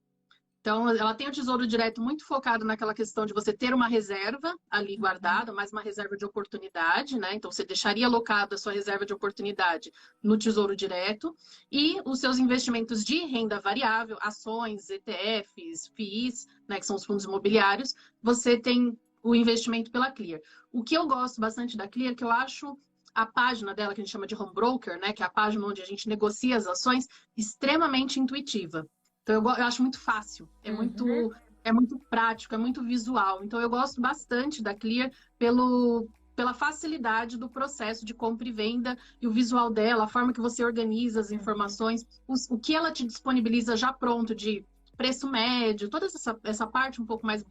Então, ela tem o tesouro direto muito focado naquela questão de você ter uma reserva ali
Uhum.
guardada, mais uma reserva de oportunidade, né? Então, você deixaria alocado a sua reserva de oportunidade no tesouro direto e os seus investimentos de renda variável, ações, ETFs, FIIs, né, que são os fundos imobiliários, você tem o investimento pela Clear. O que eu gosto bastante da Clear, que eu acho a página dela, que a gente chama de home broker, né, que é a página onde a gente negocia as ações, extremamente intuitiva. Então, eu acho muito fácil,
Uhum.
é muito prático, é muito visual. Então, eu gosto bastante da Clear pela facilidade do processo de compra e venda e o visual dela, a forma que você organiza as
Uhum.
informações, o que ela te disponibiliza já pronto de preço médio, toda essa parte um pouco mais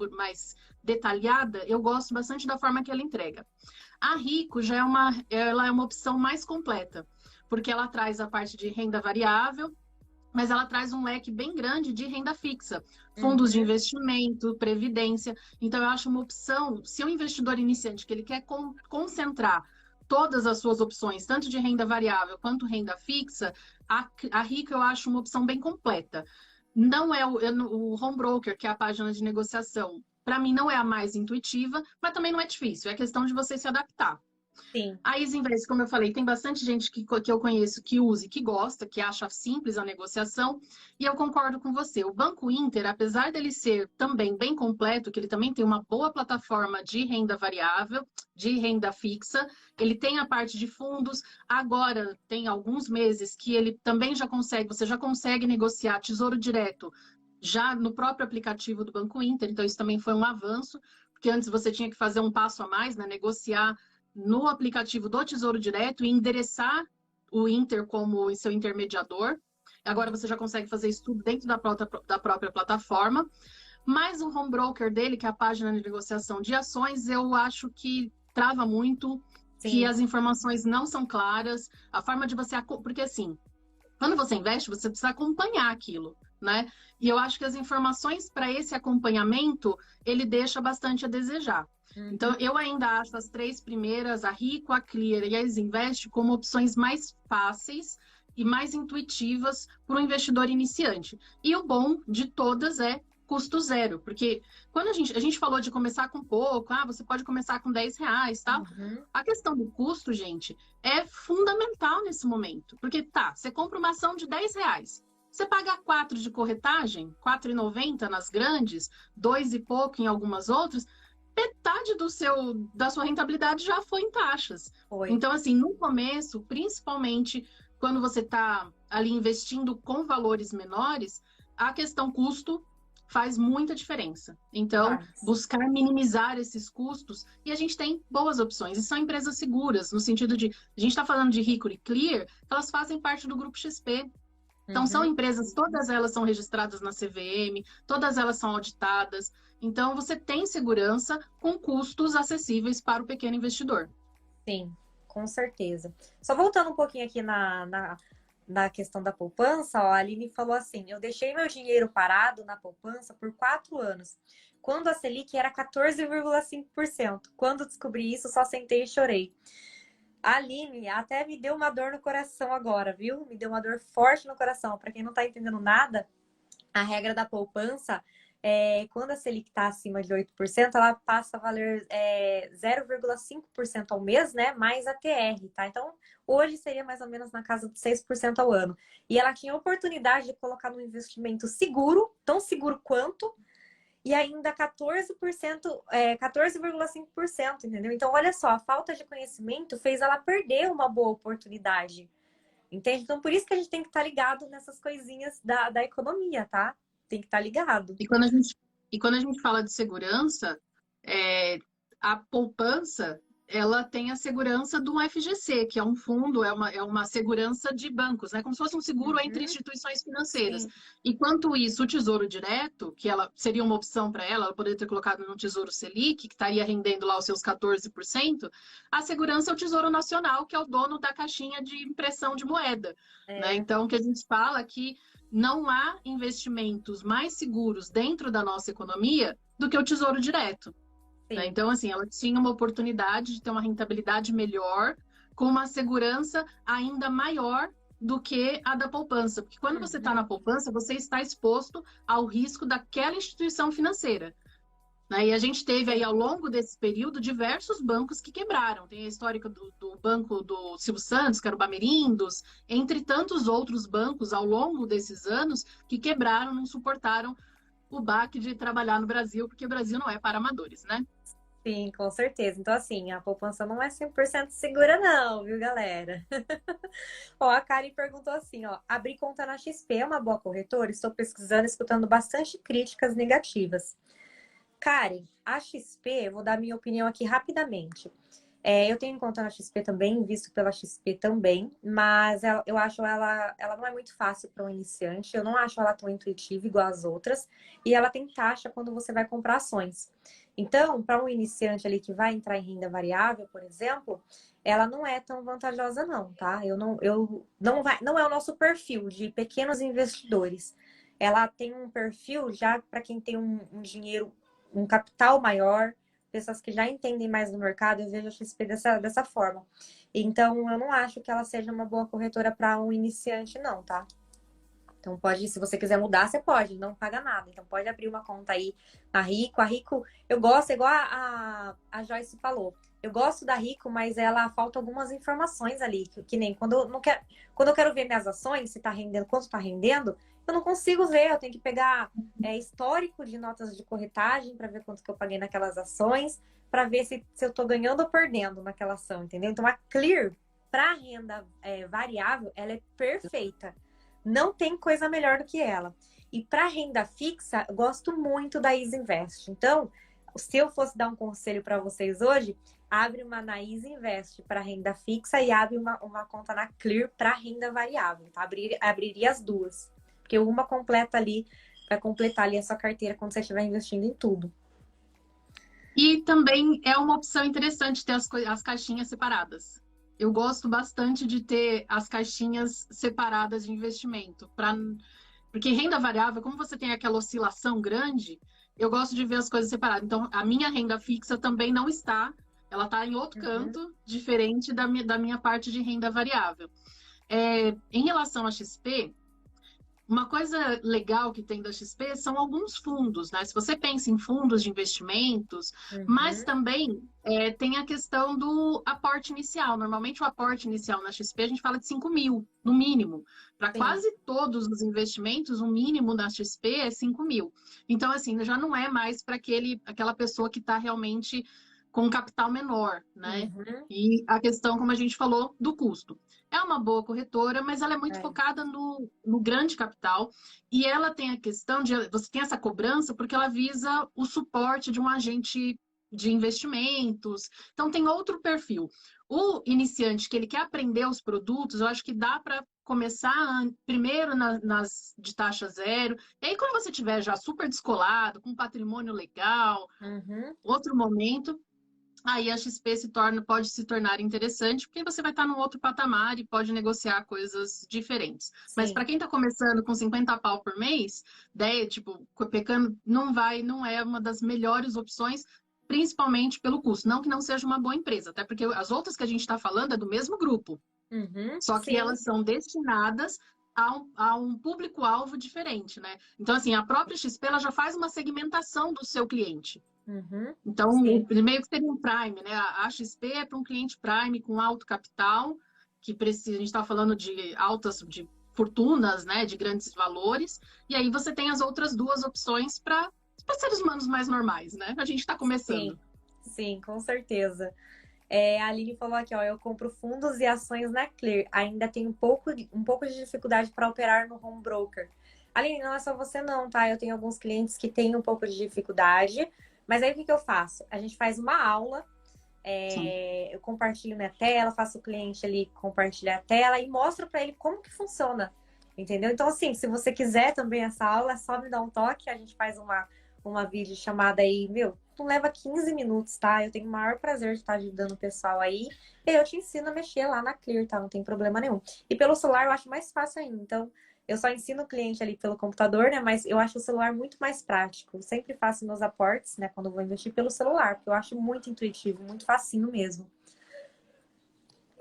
detalhada, eu gosto bastante da forma que ela entrega. A Rico ela é uma opção mais completa, porque ela traz a parte de renda variável, mas ela traz um leque bem grande de renda fixa, fundos de
Uhum.
investimento, previdência. Então, eu acho uma opção, se o investidor iniciante que ele quer concentrar todas as suas opções, tanto de renda variável quanto renda fixa, a Rico eu acho uma opção bem completa. Não é o home broker, que é a página de negociação, para mim não é a mais intuitiva, mas também não é difícil, é questão de você se adaptar.
Sim.
A Easy Invest, como eu falei, tem bastante gente que eu conheço que usa e que gosta, que acha simples a negociação, e eu concordo com você. O Banco Inter, apesar dele ser também bem completo, que ele também tem uma boa plataforma de renda variável, de renda fixa, ele tem a parte de fundos, agora tem alguns meses que ele também já consegue, você já consegue negociar Tesouro Direto já no próprio aplicativo do Banco Inter, então isso também foi um avanço, porque antes você tinha que fazer um passo a mais, né, negociar no aplicativo do Tesouro Direto e endereçar o Inter como seu intermediador. Agora você já consegue fazer isso tudo dentro da própria plataforma. Mas o home broker dele, que é a página de negociação de ações, eu acho que trava muito, que
Sim.
as informações não são claras, a forma de você... Porque assim, quando você investe, você precisa acompanhar aquilo, né? E eu acho que as informações para esse acompanhamento, ele deixa bastante a desejar. Então, eu ainda acho as três primeiras, a Rico, a Clear e a Isinvest, como opções mais fáceis e mais intuitivas para o investidor iniciante. E o bom de todas é custo zero, porque quando a gente falou de começar com pouco, você pode começar com R$ 10, tal. A questão do custo, gente, é fundamental nesse momento. Porque você compra uma ação de R$ 10. Você paga 4 de corretagem, R$ 4,90 nas grandes, 2 e pouco em algumas outras, metade da sua rentabilidade já foi em taxas.
Foi.
Então, assim, no começo, principalmente quando você está ali investindo com valores menores, a questão custo faz muita diferença. Então, buscar minimizar esses custos, e a gente tem boas opções, e são empresas seguras, no sentido de, a gente está falando de Rico e Clear, elas fazem parte do Grupo XP. Então, são empresas, todas elas são registradas na CVM, todas elas são auditadas. Então, você tem segurança com custos acessíveis para o pequeno investidor.
Sim, com certeza. Só voltando um pouquinho aqui na questão da poupança, ó, a Aline falou assim: eu deixei meu dinheiro parado na poupança por 4 anos, quando a Selic era 14,5%. Quando descobri isso, só sentei e chorei. A Aline até me deu uma dor no coração agora, viu? Me deu uma dor forte no coração. Para quem não tá entendendo nada, a regra da poupança quando a Selic está acima de 8%, ela passa a valer 0,5% ao mês, né? Mais a TR, tá? Então, hoje seria mais ou menos na casa de 6% ao ano. E ela tinha a oportunidade de colocar num investimento seguro, tão seguro quanto, e ainda 14%, 14,5%, entendeu? Então, olha só, a falta de conhecimento fez ela perder uma boa oportunidade. Entende? Então, por isso que a gente tem que estar ligado nessas coisinhas da economia, tá? Tem que estar ligado.
E quando a gente fala de segurança, a poupança, ela tem a segurança do FGC, que é um fundo, é uma segurança de bancos, né? Como se fosse um seguro entre instituições financeiras.
Sim.
Enquanto isso, o Tesouro Direto, que ela seria uma opção para ela poderia ter colocado no Tesouro Selic, que estaria rendendo lá os seus 14%, a segurança é o Tesouro Nacional, que é o dono da caixinha de impressão de moeda. Né? Então, o que a gente fala que não há investimentos mais seguros dentro da nossa economia do que o Tesouro Direto. Né? Então, assim, ela tinha uma oportunidade de ter uma rentabilidade melhor, com uma segurança ainda maior do que a da poupança. Porque quando você está na poupança, você está exposto ao risco daquela instituição financeira. Né? E a gente teve aí, ao longo desse período, diversos bancos que quebraram. Tem a histórica do banco do Silvio Santos, que era o Bamerindos, entre tantos outros bancos, ao longo desses anos, que quebraram, não suportaram o baque de trabalhar no Brasil, porque o Brasil não é para amadores, né?
Sim, com certeza. Então, assim, a poupança não é 100% segura não, viu, galera? Ó, a Karen perguntou assim, ó, abrir conta na XP é uma boa corretora? Estou pesquisando, escutando bastante críticas negativas. Karen, a XP, vou dar minha opinião aqui rapidamente. Eu tenho conta na XP também, visto pela XP também, mas eu acho ela não é muito fácil para um iniciante, eu não acho ela tão intuitiva igual as outras, e ela tem taxa quando você vai comprar ações. Então, para um iniciante ali que vai entrar em renda variável, por exemplo, ela não é tão vantajosa não, tá? Não é o nosso perfil de pequenos investidores. Ela tem um perfil já para quem tem um dinheiro, um capital maior, pessoas que já entendem mais do mercado, eu vejo a XP dessa forma. Então, eu não acho que ela seja uma boa corretora para um iniciante, não, tá? Então, pode, se você quiser mudar, você pode, não paga nada. Então, pode abrir uma conta aí na Rico. A Rico, eu gosto, igual a Joyce falou. Eu gosto da Rico, mas ela falta algumas informações ali. Que nem quando eu não quero, quando eu quero ver minhas ações, se tá rendendo, quanto tá rendendo, eu não consigo ver. Eu tenho que pegar histórico de notas de corretagem para ver quanto que eu paguei naquelas ações, para ver se eu tô ganhando ou perdendo naquela ação, entendeu? Então, a Clear, para renda variável, ela é perfeita. Não tem coisa melhor do que ela. E para renda fixa, eu gosto muito da Easy Invest. Então, se eu fosse dar um conselho para vocês hoje, abre uma na Easy Invest para renda fixa e abre uma conta na Clear para renda variável. Tá? Abriria as duas. Porque uma completa ali, para completar ali a sua carteira quando você estiver investindo em tudo.
E também é uma opção interessante ter as caixinhas separadas. Eu gosto bastante de ter as caixinhas separadas de investimento. Porque renda variável, como você tem aquela oscilação grande, eu gosto de ver as coisas separadas. Então, a minha renda fixa também não está, ela está em outro canto, diferente da minha parte de renda variável. Em relação à XP, uma coisa legal que tem da XP são alguns fundos, né? Se você pensa em fundos de investimentos, mas também tem a questão do aporte inicial. Normalmente o aporte inicial na XP a gente fala de 5 mil, no mínimo. Para quase todos os investimentos, o mínimo na XP é 5 mil. Então, assim, já não é mais para aquela pessoa que está realmente com um capital menor, né? E a questão, como a gente falou, do custo. É uma boa corretora, mas ela é muito focada no grande capital. E ela tem a questão de... Você tem essa cobrança porque ela visa o suporte de um agente de investimentos. Então, tem outro perfil. O iniciante, que ele quer aprender os produtos, eu acho que dá para começar primeiro nas de taxa zero. E aí, quando você estiver já super descolado, com patrimônio legal, outro momento... Aí a XP pode se tornar interessante, porque você vai estar num outro patamar e pode negociar coisas diferentes. Mas para quem está começando com 50 pau por mês, tipo, pecando, não é uma das melhores opções, principalmente pelo custo. Não que não seja uma boa empresa, até porque as outras que a gente está falando é do mesmo grupo. Só que elas são destinadas a um público-alvo diferente, né? Então, assim, a própria XP ela já faz uma segmentação do seu cliente. Então, meio que seria um Prime, né? A XP é para um cliente Prime com alto capital, que precisa, a gente está falando de de fortunas, né? De grandes valores. E aí você tem as outras duas opções para seres humanos mais normais, né? A gente está começando.
Sim, com certeza. A Aline falou aqui, ó, eu compro fundos e ações na Clear. Ainda tenho um pouco de dificuldade para operar no home broker. Aline, não é só você não, tá? Eu tenho alguns clientes que têm um pouco de dificuldade. Mas aí o que eu faço? A gente faz uma aula, eu compartilho minha tela, faço o cliente ali compartilhar a tela e mostro para ele como que funciona, entendeu? Então, assim, se você quiser também essa aula, é só me dar um toque, a gente faz uma videochamada aí, não leva 15 minutos, tá? Eu tenho o maior prazer de estar ajudando o pessoal aí e eu te ensino a mexer lá na Clear, tá? Não tem problema nenhum. E pelo celular eu acho mais fácil ainda, então... Eu só ensino o cliente ali pelo computador, né? Mas eu acho o celular muito mais prático. Eu sempre faço meus aportes, né? Quando eu vou investir pelo celular, porque eu acho muito intuitivo, muito facinho mesmo.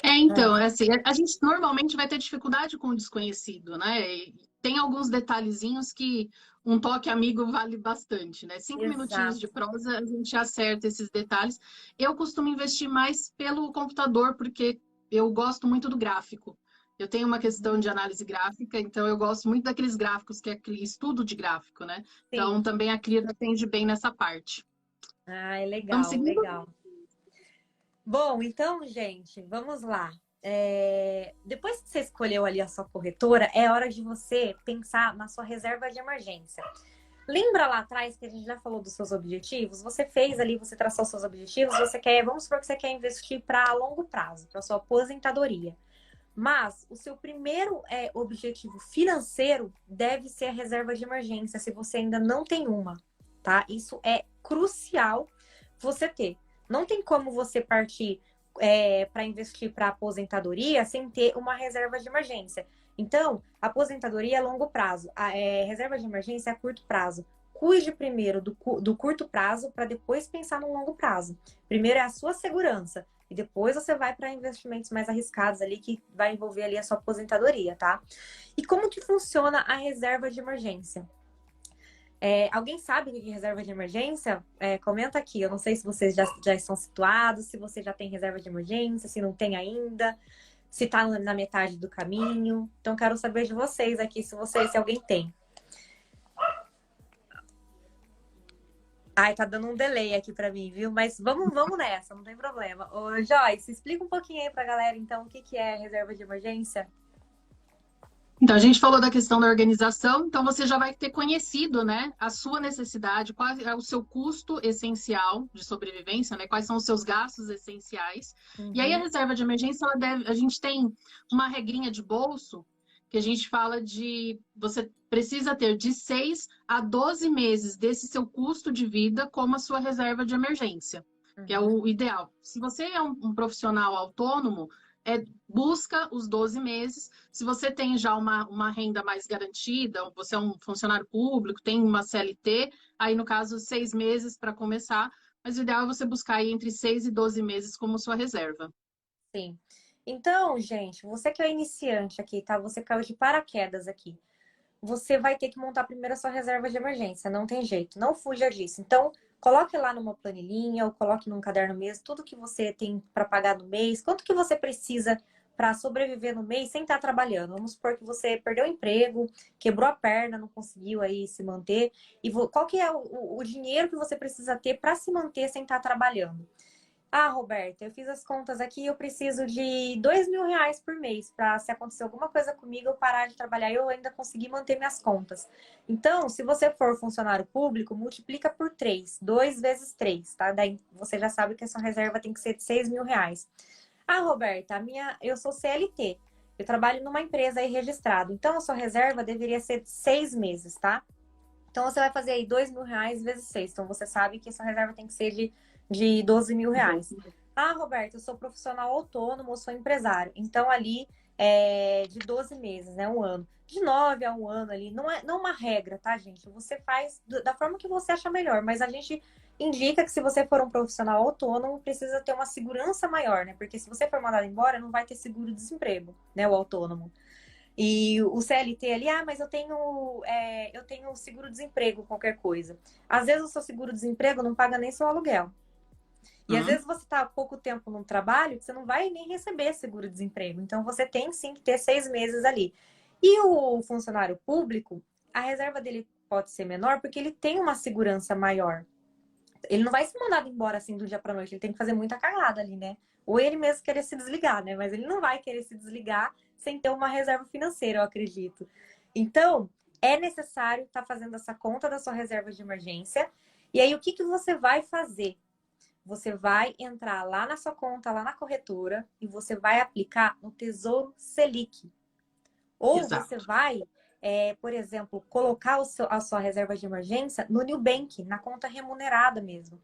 Então, assim, a gente normalmente vai ter dificuldade com o desconhecido, né? E tem alguns detalhezinhos que um toque amigo vale bastante, né? 5 minutinhos de prosa, a gente acerta esses detalhes. Eu costumo investir mais pelo computador, porque eu gosto muito do gráfico. Eu tenho uma questão de análise gráfica, então eu gosto muito daqueles gráficos que é aquele estudo de gráfico, né? Então também a Clear atende bem nessa parte.
Ah, é legal,
Vamos seguindo?
legal. Bom, então, gente, vamos lá. Depois que você escolheu ali a sua corretora, é hora de você pensar na sua reserva de emergência. Lembra lá atrás que a gente já falou dos seus objetivos? Você fez ali, você traçou seus objetivos, vamos supor que você quer investir para longo prazo, para sua aposentadoria. Mas o seu primeiro objetivo financeiro deve ser a reserva de emergência, se você ainda não tem uma, tá? Isso é crucial você ter. Não tem como você partir para investir para aposentadoria sem ter uma reserva de emergência. Então, aposentadoria é longo prazo, a reserva de emergência é a curto prazo. cuide primeiro do curto prazo para depois pensar no longo prazo. Primeiro é a sua segurança e depois você vai para investimentos mais arriscados ali que vai envolver ali a sua aposentadoria, tá? E como que funciona a reserva de emergência? Alguém sabe o que é reserva de emergência? Comenta aqui. Eu não sei se vocês já estão situados, se você já tem reserva de emergência, se não tem ainda, se está na metade do caminho. Então, quero saber de vocês aqui, se alguém tem. Ai, tá dando um delay aqui para mim, viu? Mas vamos nessa, não tem problema. Ô, Joyce, explica um pouquinho aí para a galera, então, o que é reserva de emergência?
Então, a gente falou da questão da organização, então você já vai ter conhecido, né, a sua necessidade, qual é o seu custo essencial de sobrevivência, né, quais são os seus gastos essenciais. E aí a reserva de emergência, a gente tem uma regrinha de bolso que a gente fala você precisa ter de 6 a 12 meses desse seu custo de vida como a sua reserva de emergência, que é o ideal. Se você é um profissional autônomo, busca os 12 meses. Se você tem já uma renda mais garantida, você é um funcionário público, tem uma CLT, aí no caso 6 meses para começar, mas o ideal é você buscar aí entre 6 e 12 meses como sua reserva.
Sim. Então, gente, você que é iniciante aqui, tá? Você caiu de paraquedas aqui. Você vai ter que montar primeiro a sua reserva de emergência, não tem jeito, não fuja disso. Então, coloque lá numa planilhinha ou coloque num caderno mesmo, tudo que você tem para pagar no mês, quanto que você precisa para sobreviver no mês sem estar trabalhando. Vamos supor que você perdeu o emprego, quebrou a perna, não conseguiu aí se manter. E qual que é o dinheiro que você precisa ter para se manter sem estar trabalhando? Ah, Roberta, eu fiz as contas aqui, eu preciso de R$ 2.000 por mês para se acontecer alguma coisa comigo, eu parar de trabalhar e eu ainda conseguir manter minhas contas. Então, se você for funcionário público, multiplica por 3, 2 vezes 3, tá? Daí você já sabe que a sua reserva tem que ser de R$ 6.000. Ah, Roberta, eu sou CLT, eu trabalho numa empresa aí registrada, então a sua reserva deveria ser de 6 meses, tá? Então você vai fazer aí R$ 2.000 vezes 6, então você sabe que a sua reserva tem que ser de R$ 12.000. Ah, Roberto, eu sou profissional autônomo, eu sou empresário. Então, ali de 12 meses, né? Um ano. De 9 a 1 ano ali. Não é uma regra, tá, gente? Você faz da forma que você acha melhor. Mas a gente indica que se você for um profissional autônomo, precisa ter uma segurança maior, né? Porque se você for mandado embora, não vai ter seguro-desemprego, né? O autônomo. E o CLT ali, mas eu tenho seguro-desemprego, qualquer coisa. Às vezes o seu seguro-desemprego não paga nem seu aluguel. E às vezes você está há pouco tempo num trabalho que você não vai nem receber seguro-desemprego. Então você tem sim que ter 6 meses ali. E o funcionário público, a reserva dele pode ser menor porque ele tem uma segurança maior. Ele não vai ser mandado embora assim do dia para noite, ele tem que fazer muita cagada ali, né? Ou ele mesmo querer se desligar, né? Mas ele não vai querer se desligar sem ter uma reserva financeira, eu acredito. Então, é necessário estar fazendo essa conta da sua reserva de emergência. E aí, o que você vai fazer? Você vai entrar lá na sua conta, lá na corretora, e você vai aplicar no Tesouro Selic. Ou
Exato.
você vai, por exemplo, colocar a sua reserva de emergência no Nubank, na conta remunerada mesmo.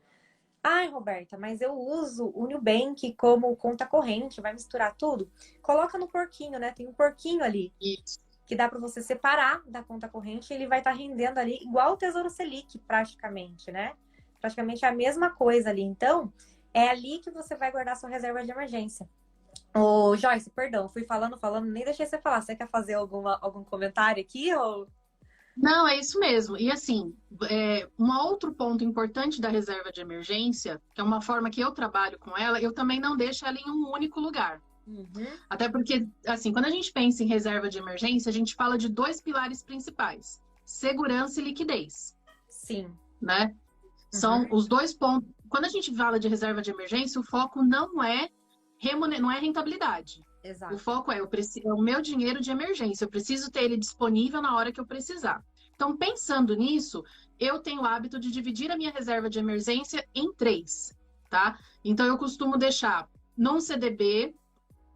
Ai, Roberta, mas eu uso o Nubank como conta corrente, vai misturar tudo? Coloca no porquinho, né? Tem um porquinho ali.
Isso.
Que dá para você separar da conta corrente, ele vai estar rendendo ali igual o Tesouro Selic, praticamente, né? Praticamente é a mesma coisa ali. Então, é ali que você vai guardar sua reserva de emergência. Ô, Joyce, perdão, fui falando, nem deixei você falar. Você quer fazer algum comentário aqui? Ou...
Não, é isso mesmo. E assim, um outro ponto importante da reserva de emergência, que é uma forma que eu trabalho com ela, eu também não deixo ela em um único lugar. Até porque, assim, quando a gente pensa em reserva de emergência, a gente fala de 2 pilares principais: segurança e liquidez.
Sim.
Né? São os 2 pontos. Quando a gente fala de reserva de emergência, o foco não é rentabilidade.
Exato.
O foco é o meu dinheiro de emergência. Eu preciso ter ele disponível na hora que eu precisar. Então, pensando nisso, eu tenho o hábito de dividir a minha reserva de emergência em 3, tá? Então, eu costumo deixar num CDB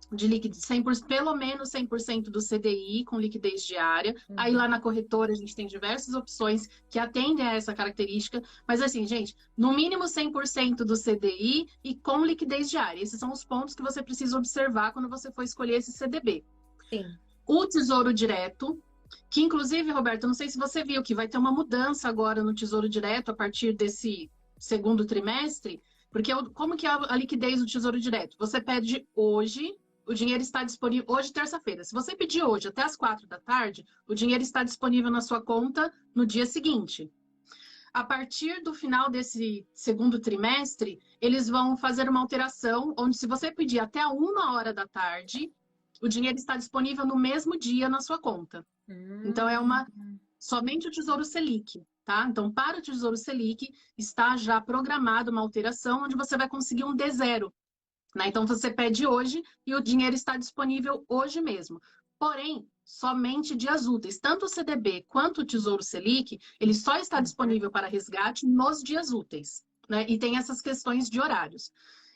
de liquidez, pelo menos 100% do CDI com liquidez diária. Aí lá na corretora a gente tem diversas opções que atendem a essa característica. Mas assim, gente, no mínimo 100% do CDI e com liquidez diária. Esses são os pontos que você precisa observar quando você for escolher esse CDB.
Sim.
O Tesouro Direto, Que, inclusive, Roberto, não sei se você viu que vai ter uma mudança agora no Tesouro Direto a partir desse segundo trimestre, porque como que é a liquidez do Tesouro Direto? Você pede hoje, o dinheiro está disponível hoje, terça-feira. Se você pedir hoje até as 4 da tarde, o dinheiro está disponível na sua conta no dia seguinte. A partir do final desse segundo trimestre, eles vão fazer uma alteração, onde se você pedir até a 1 hora da tarde, o dinheiro está disponível no mesmo dia na sua conta. Então, somente o Tesouro Selic, tá? Então, para o Tesouro Selic, está já programada uma alteração onde você vai conseguir um D0, né? Então, você pede hoje e o dinheiro está disponível hoje mesmo. Porém, somente dias úteis. Tanto o CDB quanto o Tesouro Selic, ele só está disponível para resgate nos dias úteis, né? E tem essas questões de horários.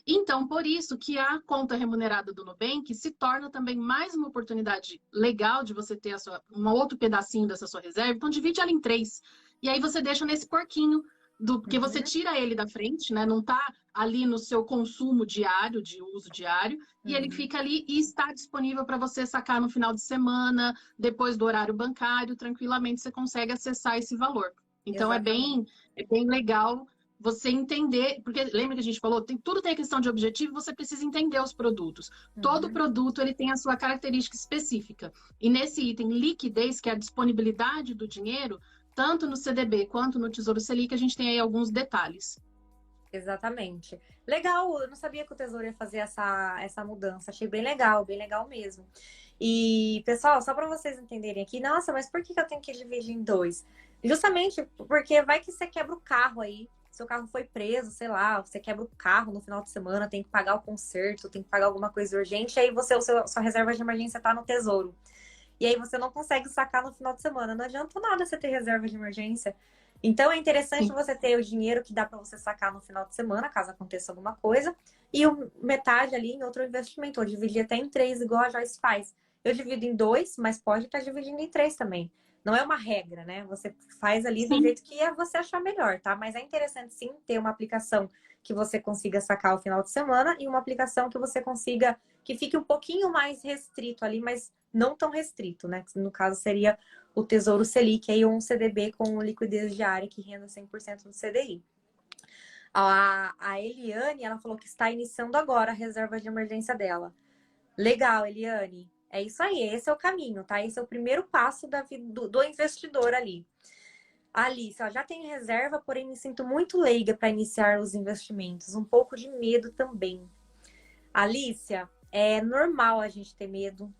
Então, por isso que a conta remunerada do Nubank se torna também mais uma oportunidade legal de você ter um outro pedacinho dessa sua reserva. Então, divide ela em 3. E aí você deixa nesse porquinho, porque você tira ele da frente, né? Não está ali no seu consumo diário, de uso diário, e ele fica ali e está disponível para você sacar no final de semana, depois do horário bancário, tranquilamente você consegue acessar esse valor. Então, é bem legal você entender, porque lembra que a gente falou, tudo tem a questão de objetivo, você precisa entender os produtos. Todo produto ele tem a sua característica específica. E nesse item liquidez, que é a disponibilidade do dinheiro, tanto no CDB quanto no Tesouro Selic, a gente tem aí alguns detalhes.
Exatamente. Legal, eu não sabia que o Tesouro ia fazer essa mudança. Achei bem legal mesmo. E, pessoal, só para vocês entenderem aqui, nossa, mas por que eu tenho que dividir em 2? Justamente porque vai que você quebra o carro aí. Seu carro foi preso, sei lá, você quebra o carro no final de semana, tem que pagar o conserto, tem que pagar alguma coisa urgente, aí sua reserva de emergência tá no Tesouro. E aí você não consegue sacar no final de semana. Não adianta nada você ter reserva de emergência. Então é interessante você ter o dinheiro que dá para você sacar no final de semana, caso aconteça alguma coisa, e metade ali em outro investimento, ou dividir até em 3, igual a Joyce faz. Eu divido em 2, mas pode estar dividindo em 3 também. Não é uma regra, né? Você faz ali do jeito que você achar melhor, tá? Mas é interessante sim ter uma aplicação que você consiga sacar o final de semana e uma aplicação que você consiga, que fique um pouquinho mais restrito ali, mas não tão restrito, né? No caso seria o Tesouro Selic, aí um CDB com liquidez diária que renda 100% do CDI. A Eliane, ela falou que está iniciando agora a reserva de emergência dela. Legal, Eliane. É isso aí, esse é o caminho, tá? Esse é o primeiro passo do investidor ali. A Alice, ó, já tenho reserva, porém me sinto muito leiga para iniciar os investimentos. Um pouco de medo também. Alicia, é normal a gente ter medo.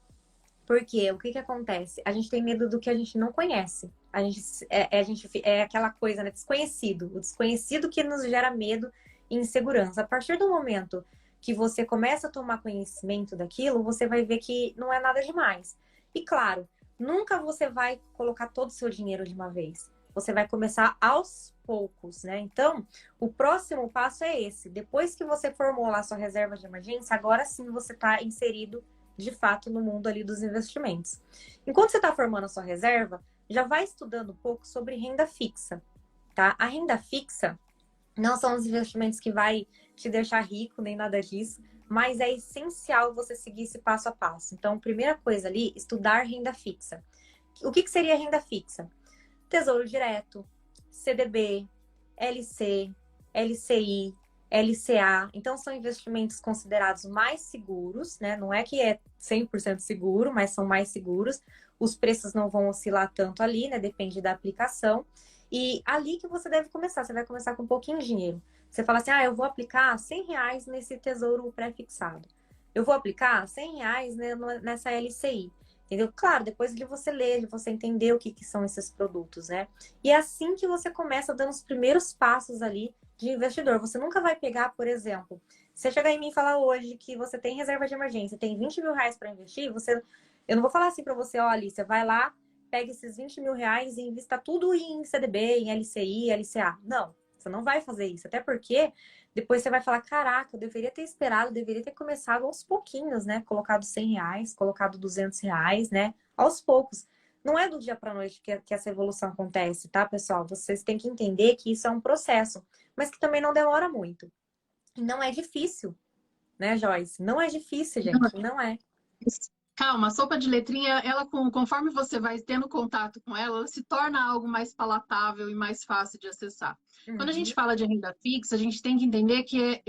Porque o que acontece? A gente tem medo do que a gente não conhece. A gente é aquela coisa, né? Desconhecido. O desconhecido que nos gera medo e insegurança. A partir do momento que você começa a tomar conhecimento daquilo, você vai ver que não é nada demais. E claro, nunca você vai colocar todo o seu dinheiro de uma vez. Você vai começar aos poucos, né? Então, o próximo passo é esse. Depois que você formou lá sua reserva de emergência, agora sim você está inserido de fato no mundo ali dos investimentos. Enquanto você está formando a sua reserva, já vai estudando um pouco sobre renda fixa, tá? A renda fixa não são os investimentos que vai te deixar rico, nem nada disso, mas é essencial você seguir esse passo a passo. Então, primeira coisa ali, estudar renda fixa. O que seria renda fixa? Tesouro Direto, CDB, LC, LCI, LCA. Então, são investimentos considerados mais seguros, né? Não é que é 100% seguro, mas são mais seguros. Os preços não vão oscilar tanto ali, né? Depende da aplicação. E ali que você deve começar. Você vai começar com um pouquinho de dinheiro. Você fala assim, eu vou aplicar R$100 nesse tesouro pré-fixado. Eu vou aplicar R$100 nessa LCI. Entendeu? Claro, depois de você ler, de você entender o que são esses produtos, né? E é assim que você começa dando os primeiros passos ali de investidor. Você nunca vai pegar, por exemplo, você chegar em mim e falar hoje que você tem reserva de emergência, tem R$20 mil para investir, eu não vou falar assim para você, ó, Alicia, vai lá, pega esses R$20 mil e invista tudo em CDB, em LCI, LCA. Não, você não vai fazer isso. Até porque depois você vai falar, caraca, eu deveria ter esperado, deveria ter começado aos pouquinhos, né? Colocado R$100, colocado R$200, né? Aos poucos. Não é do dia para noite que essa evolução acontece, tá, pessoal? Vocês têm que entender que isso é um processo, mas que também não demora muito. E não é difícil, né, Joyce? Não é difícil, gente, não é.
Calma, a sopa de letrinha, ela conforme você vai tendo contato com ela, ela se torna algo mais palatável e mais fácil de acessar. Quando a gente
Uhum,
fala de renda fixa, a gente tem que entender que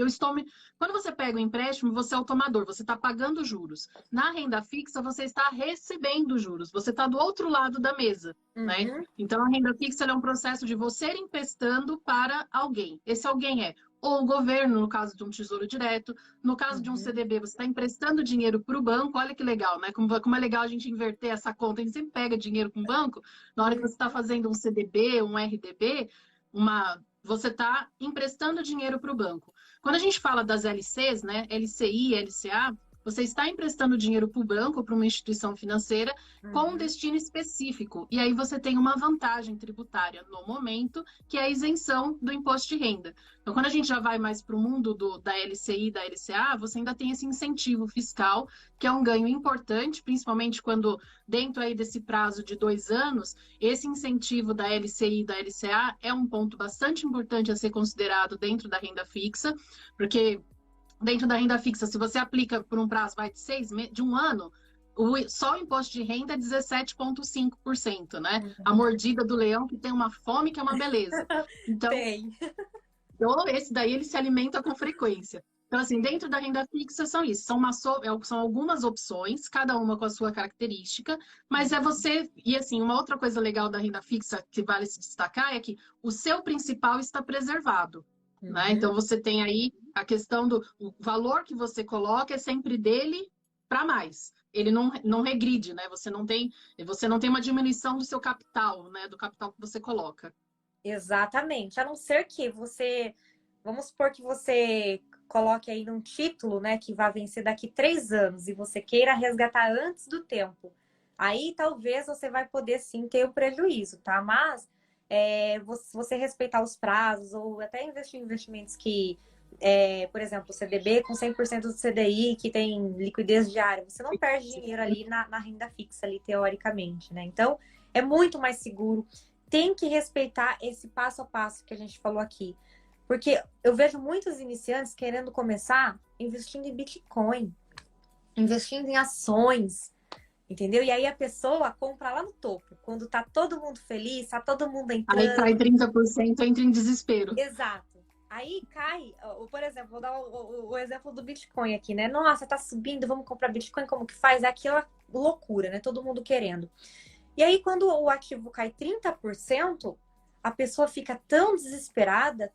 quando você pega o empréstimo, você é o tomador, você está pagando juros. Na renda fixa, você está recebendo juros, você está do outro lado da mesa, né?
uhum,
Então, a renda fixa ela é um processo de você emprestando para alguém. Esse alguém é ou o governo, no caso de um tesouro direto, no caso de um
uhum.
CDB, você está emprestando dinheiro para o banco, olha que legal, né? Como é legal a gente inverter essa conta. A gente sempre pega dinheiro com o banco, na hora que você está fazendo um CDB, um RDB, você está emprestando dinheiro para o banco. Quando a gente fala das LCs, né? LCI, LCA, você está emprestando dinheiro para o banco, para uma instituição financeira, com um
Uhum.
destino específico. E aí você tem uma vantagem tributária no momento, que é a isenção do imposto de renda. Então, quando a gente já vai mais para o mundo da LCI e da LCA, você ainda tem esse incentivo fiscal, que é um ganho importante, principalmente quando, dentro aí desse prazo de 2 anos, esse incentivo da LCI e da LCA é um ponto bastante importante a ser considerado dentro da renda fixa, porque dentro da renda fixa, se você aplica por um prazo vai de 1 ano, só o imposto de renda é 17,5%, né? A
Uhum.
mordida do leão que tem uma fome que é uma beleza. Então,
Tem.
então, esse daí ele se alimenta com frequência. Então, assim, dentro da renda fixa são isso, são algumas opções, cada uma com a sua característica, mas é você. E assim, uma outra coisa legal da renda fixa que vale se destacar é que o seu principal está preservado. Né?
Uhum.
Então você tem aí a questão do o valor que você coloca é sempre dele para mais. Ele não regride, né? Você não tem uma diminuição do seu capital, né? Do capital que você coloca.
Exatamente. A não ser que você, vamos supor que você coloque aí num título, né, que vai vencer daqui 3 anos e você queira resgatar antes do tempo. Aí talvez você vai poder sim ter o prejuízo, tá? Mas você respeitar os prazos ou até investir em investimentos que, por exemplo, o CDB com 100% do CDI, que tem liquidez diária, você não perde dinheiro ali na renda fixa, ali, teoricamente, né? Então, é muito mais seguro, tem que respeitar esse passo a passo que a gente falou aqui. Porque eu vejo muitos iniciantes querendo começar investindo em Bitcoin, investindo em ações, entendeu? E aí a pessoa compra lá no topo, quando tá todo mundo feliz, tá todo mundo
Aí cai
entrando.
30%, entra em desespero.
Exato. Aí cai, por exemplo, vou dar o exemplo do Bitcoin aqui, né? Nossa, tá subindo, vamos comprar Bitcoin, como que faz? É aquela loucura, né? Todo mundo querendo. E aí, quando o ativo cai 30%, a pessoa fica tão desesperada,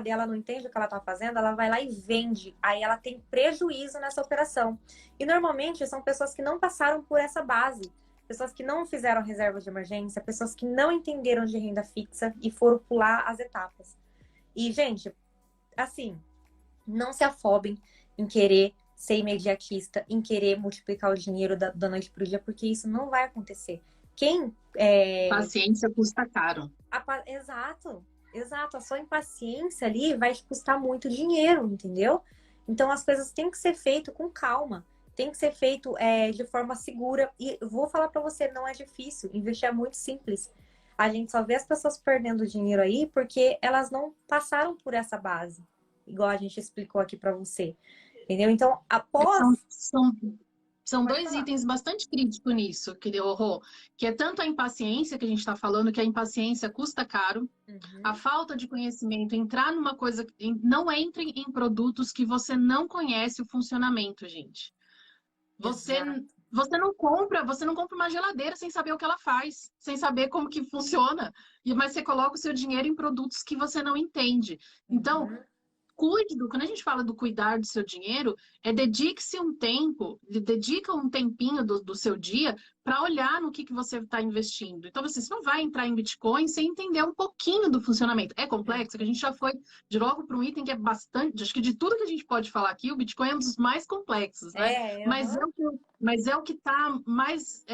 e ela não entende o que ela está fazendo, ela vai lá e vende. Aí ela tem prejuízo nessa operação. E normalmente são pessoas que não passaram por essa base. Pessoas que não fizeram reserva de emergência, pessoas que não entenderam de renda fixa e foram pular as etapas. E, gente, assim, não se afobem em querer ser imediatista, em querer multiplicar o dinheiro da noite para o dia, porque isso não vai acontecer. Quem
Paciência custa caro.
Exato, exato. A sua impaciência ali vai te custar muito dinheiro, entendeu? Então as coisas têm que ser feito com calma, tem que ser feito de forma segura. E eu vou falar para você, não é difícil, investir é muito simples. A gente só vê as pessoas perdendo dinheiro aí porque elas não passaram por essa base, igual a gente explicou aqui para você, entendeu? Então,
São,
após.
são, são
Pode
dois
falar.
itens bastante críticos nisso, Rô, que é tanto a impaciência que a gente está falando, que a impaciência custa caro, a
Uhum,
falta de conhecimento, entrar numa coisa, não entre em produtos que você não conhece o funcionamento, gente. Você,
exato.
você não compra uma geladeira sem saber o que ela faz, sem saber como que funciona, mas você coloca o seu dinheiro em produtos que você não entende. Então,
Uhum.
quando a gente fala do cuidar do seu dinheiro, dedique-se um tempo, dedica um tempinho do seu dia para olhar no que você está investindo. Então, você não vai entrar em Bitcoin sem entender um pouquinho do funcionamento. É complexo, que a gente já foi de logo para um item que é bastante, acho que de tudo que a gente pode falar aqui, o Bitcoin é um dos mais complexos, né? Mas
Aham.
é o que está mais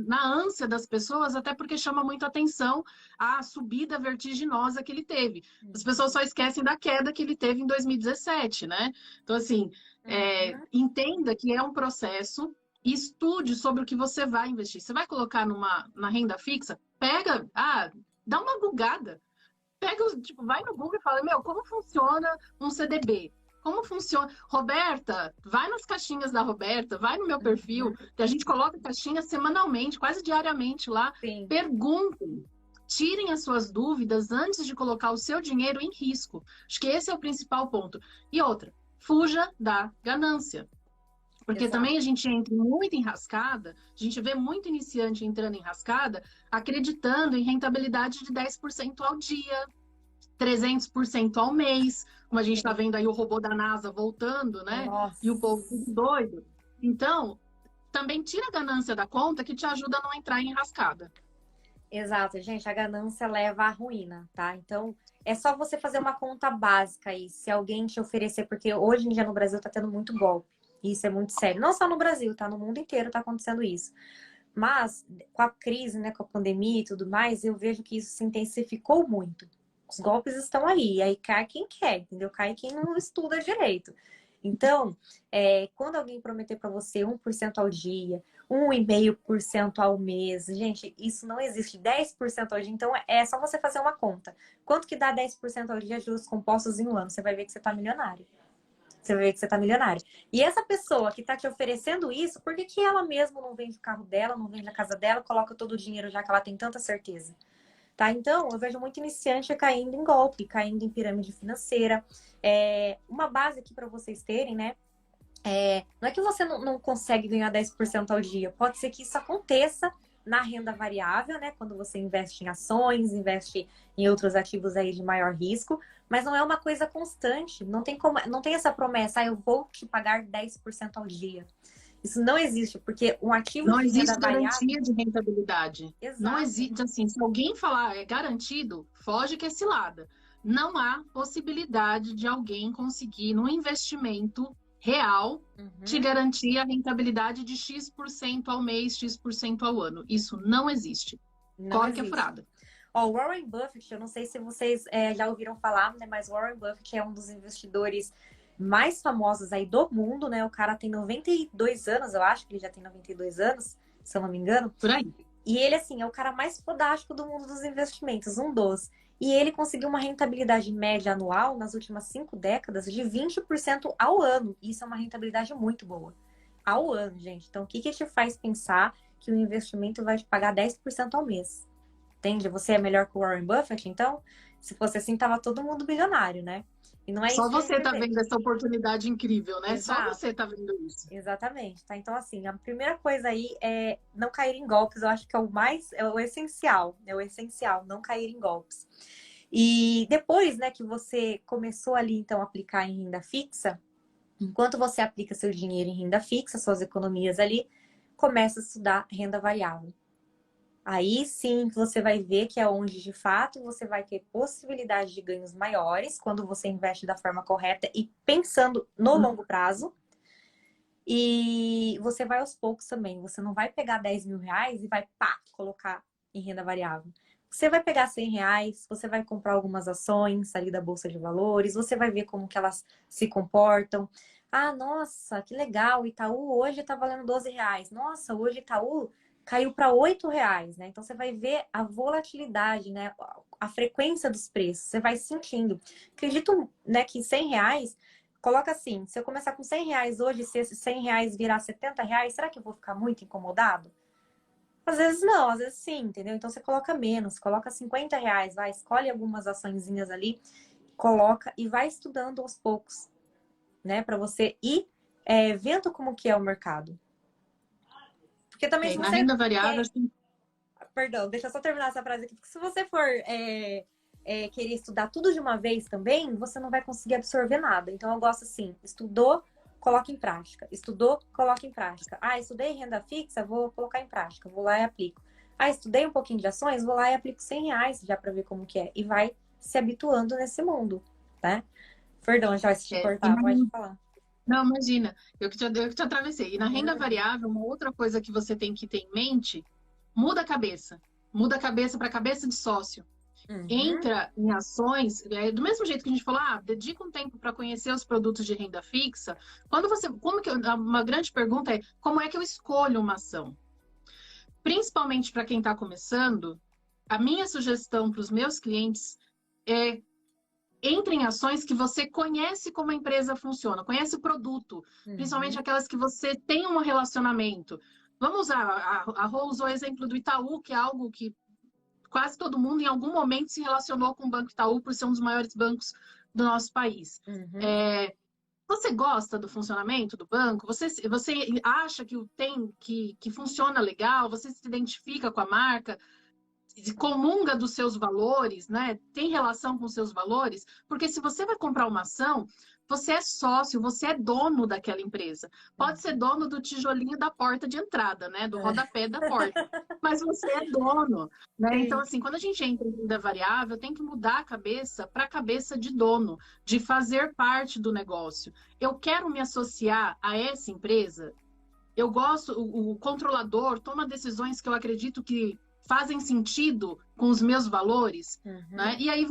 na ânsia das pessoas, até porque chama muito atenção a subida vertiginosa que ele teve. As pessoas só esquecem da queda que ele teve em 2017, né? Então, assim,
Uhum.
entenda que é um processo e estude sobre o que você vai investir. Você vai colocar na renda fixa? Dá uma bugada. Vai no Google e fala, como funciona um CDB? como funciona. Roberta, vai nas caixinhas da Roberta, vai no meu perfil, que a gente coloca caixinhas semanalmente, quase diariamente lá.
Sim.
Perguntem, tirem as suas dúvidas antes de colocar o seu dinheiro em risco. Acho que esse é o principal ponto. E outra, fuja da ganância. Porque
Exato.
também a gente entra muito enrascada, a gente vê muito iniciante entrando em rascada, acreditando em rentabilidade de 10% ao dia, 300% ao mês, como a gente está vendo aí o robô da NASA voltando, né?
Nossa.
E o povo tudo doido. Então, também tira a ganância da conta que te ajuda a não entrar em rascada.
Exato, gente, a ganância leva à ruína, tá? Então, é só você fazer uma conta básica aí, se alguém te oferecer, porque hoje em dia no Brasil tá tendo muito golpe. Isso é muito sério. Não só no Brasil, tá? No mundo inteiro tá acontecendo isso. Mas, com a crise, né, com a pandemia e tudo mais, eu vejo que isso se intensificou muito. Os golpes estão aí, e aí cai quem quer, entendeu? Cai quem não estuda direito. Então, quando alguém prometer para você 1% ao dia, 1,5% ao mês, gente, isso não existe. 10% ao dia, então é só você fazer uma conta. Quanto que dá 10% ao dia de juros compostos em um ano? Você vai ver que você tá milionário. Você vai ver que você tá milionário. E essa pessoa que tá te oferecendo isso, por que que ela mesma não vende o carro dela, não vende a casa dela, coloca todo o dinheiro já que ela tem tanta certeza? Tá? Então, eu vejo muito iniciante caindo em golpe, caindo em pirâmide financeira. Uma base aqui para vocês terem, né? Não é que você não consegue ganhar 10% ao dia. Pode ser que isso aconteça na renda variável, né? Quando você investe em ações, investe em outros ativos aí de maior risco, mas não é uma coisa constante. Não tem como, não tem essa promessa, eu vou te pagar 10% ao dia. Isso não existe, porque um ativo
Não
de renda
existe
variável.
garantia de rentabilidade.
Exato.
Não existe, assim, se alguém falar é garantido, foge que é cilada. Não há possibilidade de alguém conseguir, num investimento real, te garantir a rentabilidade de X% ao mês, X% ao ano. Isso não existe.
Não
Corre que é
existe.
furada.
Ó, o Warren Buffett, eu não sei se vocês já ouviram falar, né? Mas Warren Buffett é um dos investidores mais famosos aí do mundo, né? O cara tem 92 anos, eu acho que ele já tem 92 anos, se eu não me engano.
Por aí.
E ele, assim, é o cara mais fodástico do mundo dos investimentos, um dos. E ele conseguiu uma rentabilidade média anual nas últimas 5 décadas de 20% ao ano. Isso é uma rentabilidade muito boa. Ao ano, gente. Então, o que te faz pensar que o investimento vai te pagar 10% ao mês? Entende? Você é melhor que o Warren Buffett, então? Se fosse assim, tava todo mundo bilionário, né? E não é
Só
isso que a
você
gente
tá
vê.
vendo essa oportunidade incrível, né? Só
Exato.
você tá vendo isso.
Exatamente, tá? Então, assim, a primeira coisa aí é não cair em golpes. Eu acho que é o essencial. É o essencial, não cair em golpes. E depois, né, que você começou ali, então, a aplicar em renda fixa, enquanto você aplica seu dinheiro em renda fixa, suas economias ali, começa a estudar renda variável. Aí sim você vai ver que é onde de fato você vai ter possibilidade de ganhos maiores quando você investe da forma correta e pensando no longo prazo. E você vai aos poucos também. Você não vai pegar 10 mil reais e vai colocar em renda variável. Você vai pegar 100 reais, você vai comprar algumas ações ali da Bolsa de Valores, você vai ver como que elas se comportam. Ah, nossa, que legal, o Itaú hoje está valendo 12 reais. Nossa, hoje o Itaú caiu para 8 reais, né? Então você vai ver a volatilidade, né? A frequência dos preços, você vai sentindo. Acredito, né, que 100 reais, coloca assim, se eu começar com 100 reais hoje, se esses 100 reais virar 70 reais, será que eu vou ficar muito incomodado? Às vezes não, às vezes sim, entendeu? Então você coloca menos, coloca 50 reais, vai, escolhe algumas açõezinhas ali, coloca e vai estudando aos poucos, né? Para você ir vendo como que é o mercado. Porque também se
Na
você
renda variável, assim,
Perdão, deixa eu só terminar essa frase aqui, porque se você for querer estudar tudo de uma vez também, você não vai conseguir absorver nada. Então eu gosto assim, estudou, coloca em prática. Estudou, coloca em prática. Ah, estudei renda fixa, vou colocar em prática, vou lá e aplico. Ah, estudei um pouquinho de ações, vou lá e aplico 100 reais já para ver como que é. E vai se habituando nesse mundo, né? Perdão, Joyce, te cortar, pode falar.
Não, imagina, eu que te atravessei. E na renda variável, uma outra coisa que você tem que ter em mente, muda a cabeça. Muda a cabeça para cabeça de sócio. Entra em ações, do mesmo jeito que a gente falou, dedica um tempo para conhecer os produtos de renda fixa. Uma grande pergunta é, como é que eu escolho uma ação? Principalmente para quem está começando, a minha sugestão para os meus clientes é entre em ações que você conhece como a empresa funciona, conhece o produto, principalmente aquelas que você tem um relacionamento. Vamos usar, a Rô usou o exemplo do Itaú, que é algo que quase todo mundo em algum momento se relacionou com o Banco Itaú por ser um dos maiores bancos do nosso país. Você gosta do funcionamento do banco? Você acha que funciona legal? Você se identifica com a marca? Comunga dos seus valores, né? Tem relação com os seus valores? Porque se você vai comprar uma ação, você é sócio, você é dono daquela empresa. Pode ser dono do tijolinho da porta de entrada, né? Do rodapé da porta. Mas você é dono, né? Então, assim, quando a gente entra em renda variável, tem que mudar a cabeça para a cabeça de dono, de fazer parte do negócio. Eu quero me associar a essa empresa. Eu gosto, o controlador toma decisões que eu acredito que fazem sentido com os meus valores, né? E aí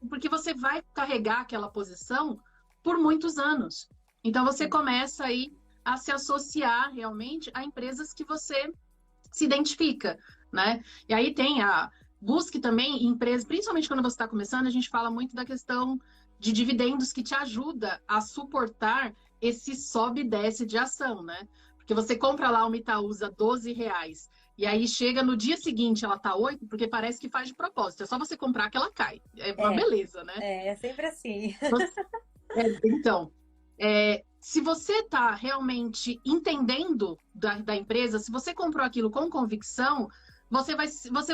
porque você vai carregar aquela posição por muitos anos. Então você começa aí a se associar realmente a empresas que você se identifica, né? E aí busque também empresas, principalmente quando você está começando, a gente fala muito da questão de dividendos que te ajuda a suportar esse sobe e desce de ação, né? Porque você compra lá uma Itaúsa R$ 12, e aí chega no dia seguinte, ela tá 8, porque parece que faz de propósito. É só você comprar que ela cai. É uma beleza, né?
É sempre assim.
Então, se você tá realmente entendendo da empresa, se você comprou aquilo com convicção, você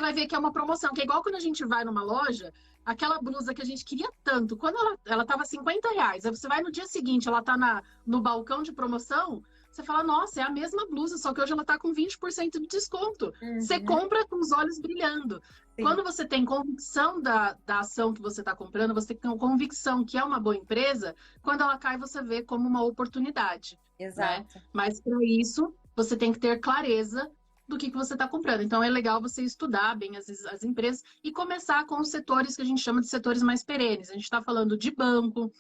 vai ver que é uma promoção. Que é igual quando a gente vai numa loja, aquela blusa que a gente queria tanto, quando ela tava R$ 50, aí você vai no dia seguinte, ela tá no balcão de promoção, você fala, nossa, é a mesma blusa, só que hoje ela tá com 20% de desconto. Você compra com os olhos brilhando. Sim. Quando você tem convicção da ação que você está comprando, você tem convicção que é uma boa empresa, quando ela cai, você vê como uma oportunidade.
Exato.
Né? Mas para isso, você tem que ter clareza do que você está comprando. Então, é legal você estudar bem as empresas e começar com os setores que a gente chama de setores mais perenes. A gente está falando de banco,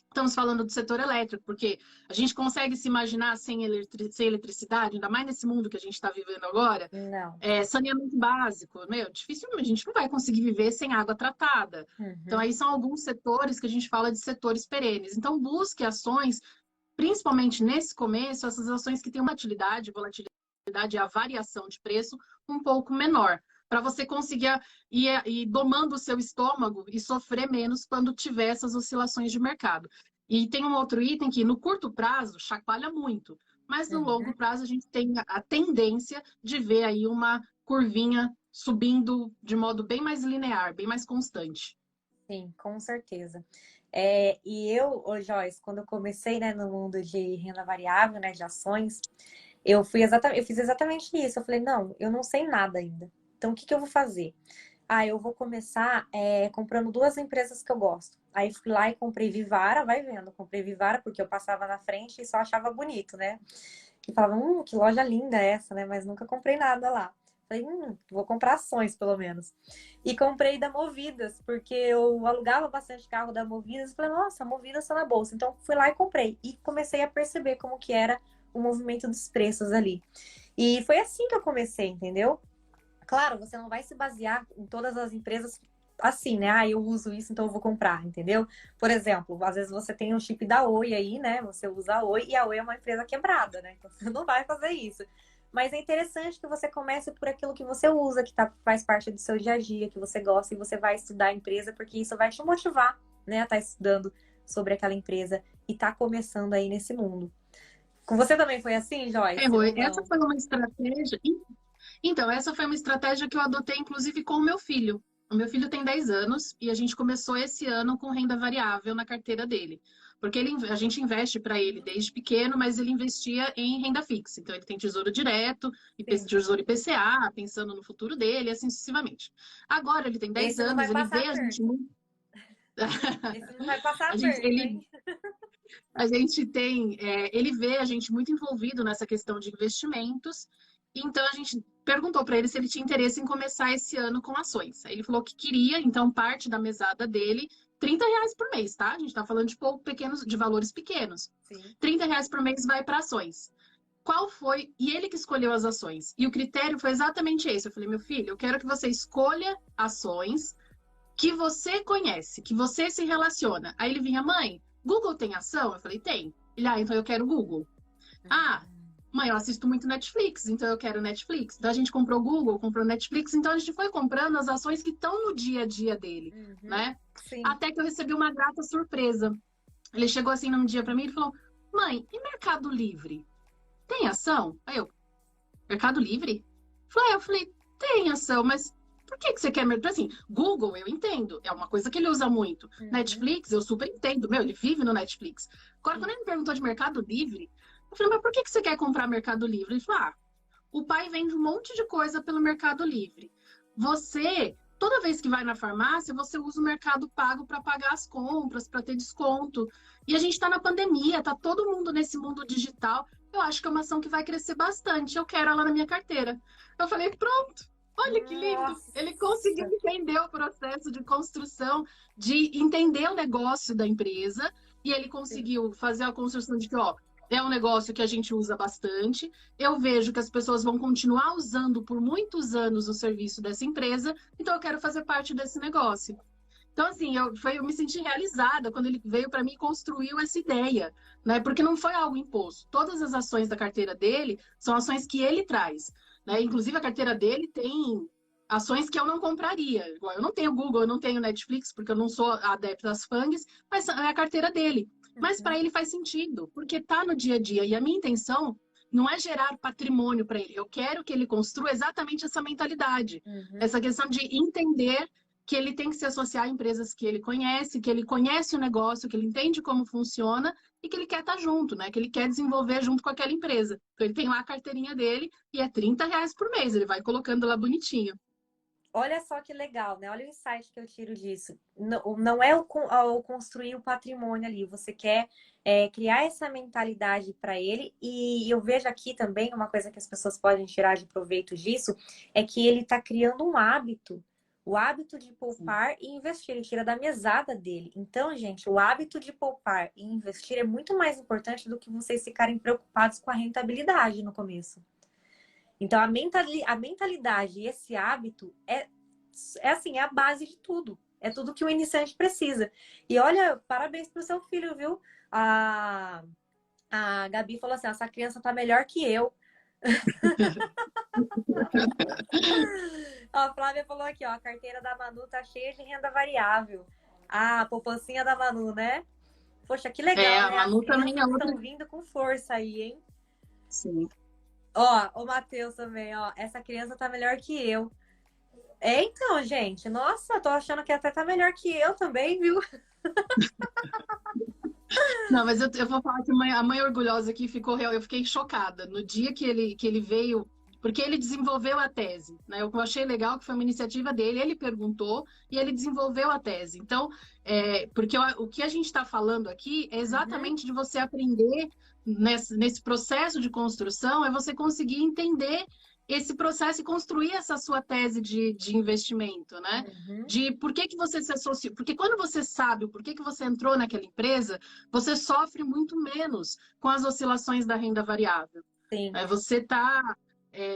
estamos falando do setor elétrico, porque a gente consegue se imaginar sem eletricidade, ainda mais nesse mundo que a gente está vivendo agora.
Não.
Saneamento básico, dificilmente a gente não vai conseguir viver sem água tratada. Então, aí são alguns setores que a gente fala de setores perenes. Então, busque ações, principalmente nesse começo, essas ações que têm uma volatilidade e a variação de preço um pouco menor, para você conseguir ir domando o seu estômago e sofrer menos quando tiver essas oscilações de mercado. E tem um outro item que no curto prazo chacoalha muito, mas no longo prazo a gente tem a tendência de ver aí uma curvinha subindo de modo bem mais linear, bem mais constante.
Sim, com certeza. E Joyce, quando eu comecei, né, no mundo de renda variável, né, de ações, eu fiz exatamente isso. Eu falei, não, eu não sei nada ainda. Então, o que eu vou fazer? Eu vou começar comprando 2 empresas que eu gosto. Aí fui lá e comprei Vivara, vai vendo. Comprei Vivara porque eu passava na frente e só achava bonito, né? E falava, que loja linda essa, né? Mas nunca comprei nada lá. Falei, vou comprar ações, pelo menos. E comprei da Movidas, porque eu alugava bastante carro da Movidas. Falei, nossa, a Movidas está na bolsa. Então, fui lá e comprei. E comecei a perceber como que era o movimento dos preços ali. E foi assim que eu comecei, entendeu? Claro, você não vai se basear em todas as empresas assim, né? Eu uso isso, então eu vou comprar, entendeu? Por exemplo, às vezes você tem um chip da Oi aí, né? Você usa a Oi e a Oi é uma empresa quebrada, né? Então você não vai fazer isso. Mas é interessante que você comece por aquilo que você usa, que faz parte do seu dia a dia, que você gosta, e você vai estudar a empresa, porque isso vai te motivar, né? A estar estudando sobre aquela empresa e tá começando aí nesse mundo. Com você também foi assim, Joyce?
Essa foi uma estratégia. Então, essa foi uma estratégia que eu adotei, inclusive, com o meu filho. O meu filho tem 10 anos e a gente começou esse ano com renda variável na carteira dele. Porque a gente investe para ele desde pequeno, mas ele investia em renda fixa. Então, ele tem tesouro direto, tesouro IPCA, pensando no futuro dele, e assim sucessivamente. Agora, ele tem 10 anos, ele vê a gente muito...
Esse não vai passar perto,
a gente tem... ele vê a gente muito envolvido nessa questão de investimentos. Então, a gente perguntou para ele se ele tinha interesse em começar esse ano com ações. Aí ele falou que queria, então parte da mesada dele, R$30 por mês, tá? A gente tá falando de valores pequenos.
Sim.
R$30 por mês vai para ações. Qual foi? E ele que escolheu as ações. E o critério foi exatamente esse. Eu falei, meu filho, eu quero que você escolha ações que você conhece, que você se relaciona. Aí ele vinha, mãe, Google tem ação? Eu falei, tem. Ele, então eu quero Google. Ah, mãe, eu assisto muito Netflix, então eu quero Netflix. Então a gente comprou Google, comprou Netflix, então a gente foi comprando as ações que estão no dia a dia dele, né?
Sim.
Até que eu recebi uma grata surpresa. Ele chegou assim num dia para mim e falou, mãe, e Mercado Livre? Tem ação? Aí eu, Mercado Livre? Eu falei, tem ação, mas por que você quer... Assim, Google, eu entendo, é uma coisa que ele usa muito. Netflix, eu super entendo, ele vive no Netflix. Agora, quando ele me perguntou de Mercado Livre, eu falei, mas por que você quer comprar Mercado Livre? Ele falou, o pai vende um monte de coisa pelo Mercado Livre. Você, toda vez que vai na farmácia, você usa o Mercado Pago para pagar as compras, para ter desconto. E a gente está na pandemia, tá todo mundo nesse mundo digital. Eu acho que é uma ação que vai crescer bastante. Eu quero ela na minha carteira. Eu falei, pronto. Olha que lindo!
Nossa.
Ele conseguiu entender o processo de construção, de entender o negócio da empresa, e ele conseguiu fazer a construção de que, é um negócio que a gente usa bastante. Eu vejo que as pessoas vão continuar usando por muitos anos o serviço dessa empresa, então eu quero fazer parte desse negócio. Então, assim, eu me senti realizada quando ele veio para mim e construiu essa ideia, né? Porque não foi algo imposto. Todas as ações da carteira dele são ações que ele traz, né? Inclusive, a carteira dele tem ações que eu não compraria. Igual, eu não tenho Google, eu não tenho Netflix, porque eu não sou adepto das FANGs, mas é a carteira dele. Mas para ele faz sentido, porque está no dia a dia. E a minha intenção não é gerar patrimônio para ele. Eu quero que ele construa exatamente essa mentalidade. Essa questão de entender que ele tem que se associar a empresas que ele conhece o negócio, que ele entende como funciona e que ele quer estar junto, né? Que ele quer desenvolver junto com aquela empresa. Então, ele tem lá a carteirinha dele e é R$ 30 por mês. Ele vai colocando lá bonitinho.
Olha só que legal, né? Olha o insight que eu tiro disso. Não é o construir o patrimônio ali. Você quer criar essa mentalidade para ele. E eu vejo aqui também uma coisa que as pessoas podem tirar de proveito disso é que ele está criando um hábito. O hábito de poupar e investir. Ele tira da mesada dele. Então, gente, o hábito de poupar e investir é muito mais importante do que vocês ficarem preocupados com a rentabilidade no começo. Então, a mentalidade e esse hábito é assim, é a base de tudo. É tudo que o iniciante precisa. E olha, parabéns pro seu filho, viu? A Gabi falou assim, essa criança tá melhor que eu. A Flávia falou aqui, a carteira da Manu tá cheia de renda variável. A poupancinha da Manu, né? Poxa, que legal, né?
A Manu também
estão vindo com força aí, hein?
Sim.
O Matheus também, essa criança tá melhor que eu. Então, gente, nossa, tô achando que até tá melhor que eu também, viu?
Não, mas eu vou falar que a mãe orgulhosa aqui ficou real. Eu fiquei chocada no dia que ele veio, porque ele desenvolveu a tese, né? O que eu achei legal que foi uma iniciativa dele, ele perguntou e ele desenvolveu a tese. Então, porque o que a gente está falando aqui é exatamente de você aprender nesse processo de construção, é você conseguir entender esse processo e construir essa sua tese de investimento, né? De por que você se associa. Porque quando você sabe o porquê que você entrou naquela empresa, você sofre muito menos com as oscilações da renda variável.
Sim.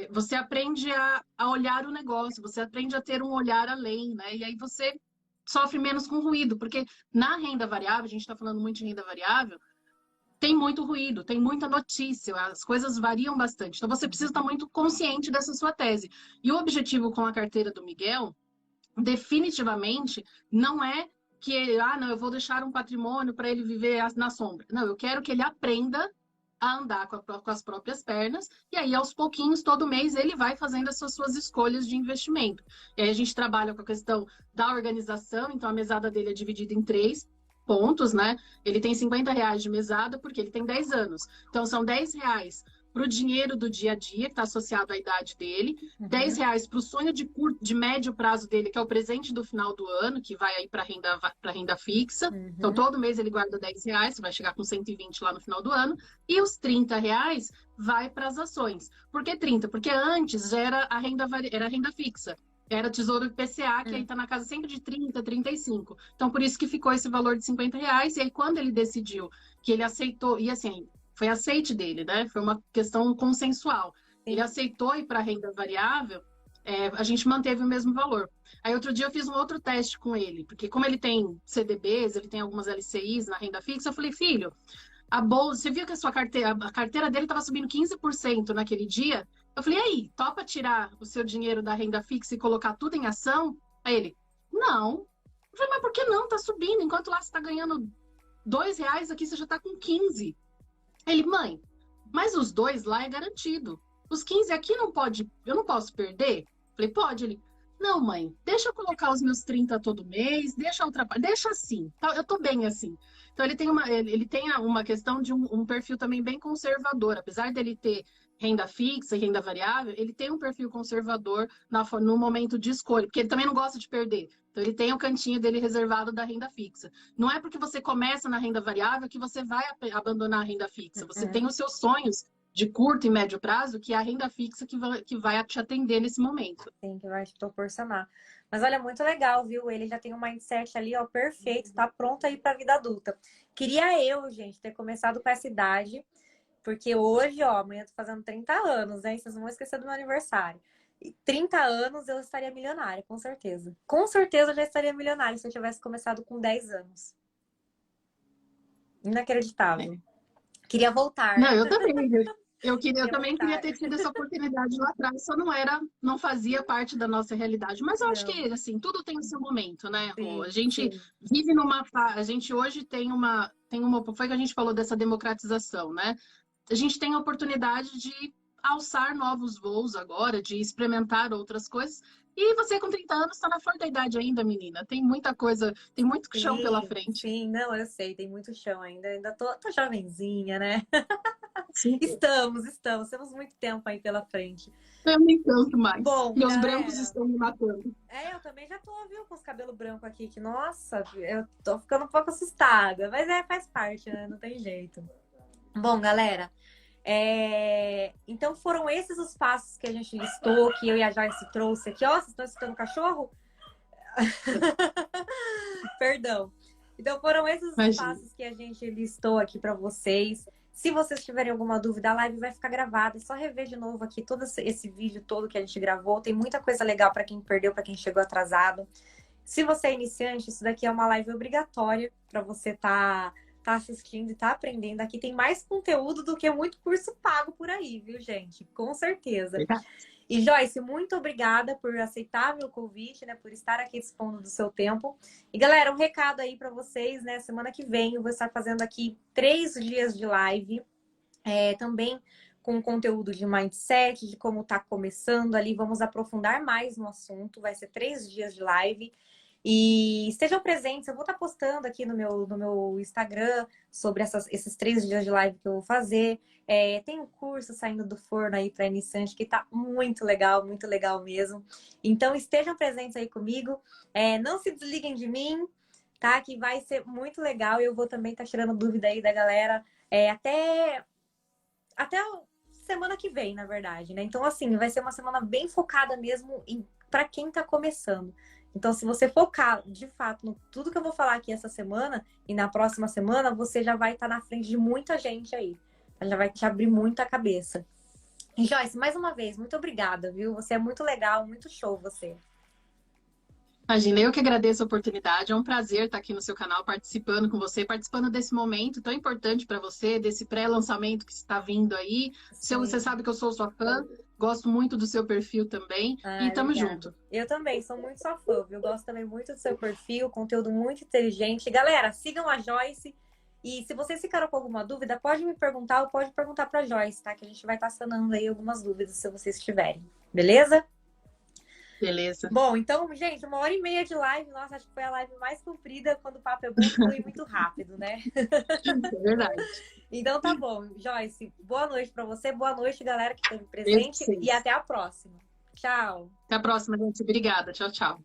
Você aprende a olhar o negócio, você aprende a ter um olhar além, né? E aí você sofre menos com ruído, porque na renda variável, a gente está falando muito de renda variável, tem muito ruído, tem muita notícia, as coisas variam bastante. Então, você precisa estar muito consciente dessa sua tese. E o objetivo com a carteira do Miguel, definitivamente, não é que, não, eu vou deixar um patrimônio para ele viver na sombra. Não, eu quero que ele aprenda a andar com as próprias pernas, e aí, aos pouquinhos, todo mês, ele vai fazendo essas suas escolhas de investimento. E aí, a gente trabalha com a questão da organização, então a mesada dele é dividida em 3 pontos, né? Ele tem R$ 50 de mesada porque ele tem 10 anos. Então, são R$ 10 para o dinheiro do dia a dia, que está associado à idade dele, R$ 10 para o sonho de médio prazo dele, que é o presente do final do ano, que vai aí para renda fixa. Então, todo mês ele guarda R$ 10, vai chegar com 120 lá no final do ano, e os R$ 30 vai para as ações. Por que 30? Porque antes era a renda fixa. Era Tesouro IPCA, que aí tá na casa sempre de 30, 35. Então, por isso que ficou esse valor de R$ 50. E aí, quando ele decidiu que ele aceitou, e assim, foi aceite dele, né? Foi uma questão consensual. Ele aceitou ir para a renda variável, a gente manteve o mesmo valor. Aí outro dia eu fiz um outro teste com ele, porque como ele tem CDBs, ele tem algumas LCIs na renda fixa, eu falei, filho, a bolsa, você viu que a carteira dele estava subindo 15% naquele dia? Eu falei, e aí, topa tirar o seu dinheiro da renda fixa e colocar tudo em ação? Aí ele, não. Eu falei, mas por que não? Tá subindo. Enquanto lá você está ganhando R$ 2, aqui você já está com 15. Ele, mãe, mas os 2 lá é garantido. Os 15 aqui não pode, eu não posso perder? Eu falei, pode. Ele, não, mãe, deixa eu colocar os meus 30 todo mês, deixa assim, tá? Eu tô bem assim. Então ele tem uma questão de um perfil também bem conservador, apesar dele ter renda fixa e renda variável, ele tem um perfil conservador no momento de escolha, porque ele também não gosta de perder. Então ele tem o cantinho dele reservado da renda fixa. Não é porque você começa na renda variável que você vai abandonar a renda fixa. Você tem os seus sonhos de curto e médio prazo, que é a renda fixa que vai te atender nesse momento.
Sim, que vai te proporcionar. Mas olha, muito legal, viu? Ele já tem um mindset ali, ó, perfeito, tá pronto aí pra vida adulta. Queria eu, gente, ter começado com essa idade, porque hoje, ó, amanhã eu tô fazendo 30 anos, né? Vocês não vão esquecer do meu aniversário. E 30 anos eu estaria milionária, com certeza. Com certeza eu já estaria milionária se eu tivesse começado com 10 anos. Inacreditável. Queria voltar.
Não, eu também. Eu também queria ter tido essa oportunidade lá atrás, só não fazia parte da nossa realidade. Mas eu acho que, assim, tudo tem o seu momento, né, Rô? A gente vive a gente hoje tem uma, foi que a gente falou dessa democratização, né? A gente tem a oportunidade de alçar novos voos agora, de experimentar outras coisas. E você com 30 anos está na flor da idade ainda, menina. Tem muita coisa, tem muito chão pela frente.
Sim, não, eu sei, tem muito chão ainda. Ainda tô jovenzinha, né?
Sim.
Temos muito tempo aí pela frente.
Eu nem tanto mais.
Bom,
meus brancos estão me matando.
Eu também já tô, viu, com os cabelos brancos aqui, que nossa, eu tô ficando um pouco assustada. Mas faz parte, né? Não tem jeito. Bom, galera, então foram esses os passos que a gente listou, que eu e a Joyce trouxe aqui. Ó, vocês estão escutando o cachorro? Perdão. Então foram esses os passos que a gente listou aqui para vocês. Se vocês tiverem alguma dúvida, a live vai ficar gravada. É só rever de novo aqui todo esse vídeo todo que a gente gravou. Tem muita coisa legal para quem perdeu, para quem chegou atrasado. Se você é iniciante, isso daqui é uma live obrigatória para você tá assistindo e tá aprendendo. Aqui tem mais conteúdo do que muito curso pago por aí, viu, gente? Com certeza. E Joyce, muito obrigada por aceitar meu convite, né? Por estar aqui dispondo do seu tempo. E galera, um recado aí para vocês, né? Semana que vem eu vou estar fazendo aqui 3 dias de live, também com conteúdo de mindset, de como tá começando ali. Vamos aprofundar mais no assunto. Vai ser 3 dias de live. E estejam presentes, eu vou estar postando aqui no meu Instagram sobre esses 3 dias de live que eu vou fazer. Tem um curso saindo do forno aí para iniciante que tá muito legal mesmo. Então estejam presentes aí comigo. Não se desliguem de mim, tá? Que vai ser muito legal. Eu vou também estar tirando dúvida aí da galera até semana que vem, na verdade, né? Então, assim, vai ser uma semana bem focada mesmo para quem tá começando. Então, se você focar, de fato, no tudo que eu vou falar aqui essa semana e na próxima semana, você já vai estar na frente de muita gente aí. Já vai te abrir muito a cabeça. E Joyce, mais uma vez, muito obrigada, viu? Você é muito legal, muito show você.
Imagina, eu que agradeço a oportunidade. É um prazer estar aqui no seu canal, participando com você, participando desse momento tão importante para você, desse pré-lançamento que está vindo aí. Você sabe que eu sou sua fã, gosto muito do seu perfil também. E tamo junto.
Eu também, sou muito sua fã, viu? Gosto também muito do seu perfil, conteúdo muito inteligente. Galera, sigam a Joyce. E se vocês ficaram com alguma dúvida, pode me perguntar ou pode perguntar para a Joyce, tá? Que a gente vai estar sanando aí algumas dúvidas se vocês tiverem. Beleza?
Beleza.
Bom, então, gente, 1h30 de live. Nossa, acho que foi a live mais comprida quando o papo é bom, flui muito rápido, né?
É verdade.
Então tá bom. Joyce, boa noite pra você. Boa noite, galera que esteve presente. E até a próxima. Tchau.
Até a próxima, gente. Obrigada. Tchau, tchau.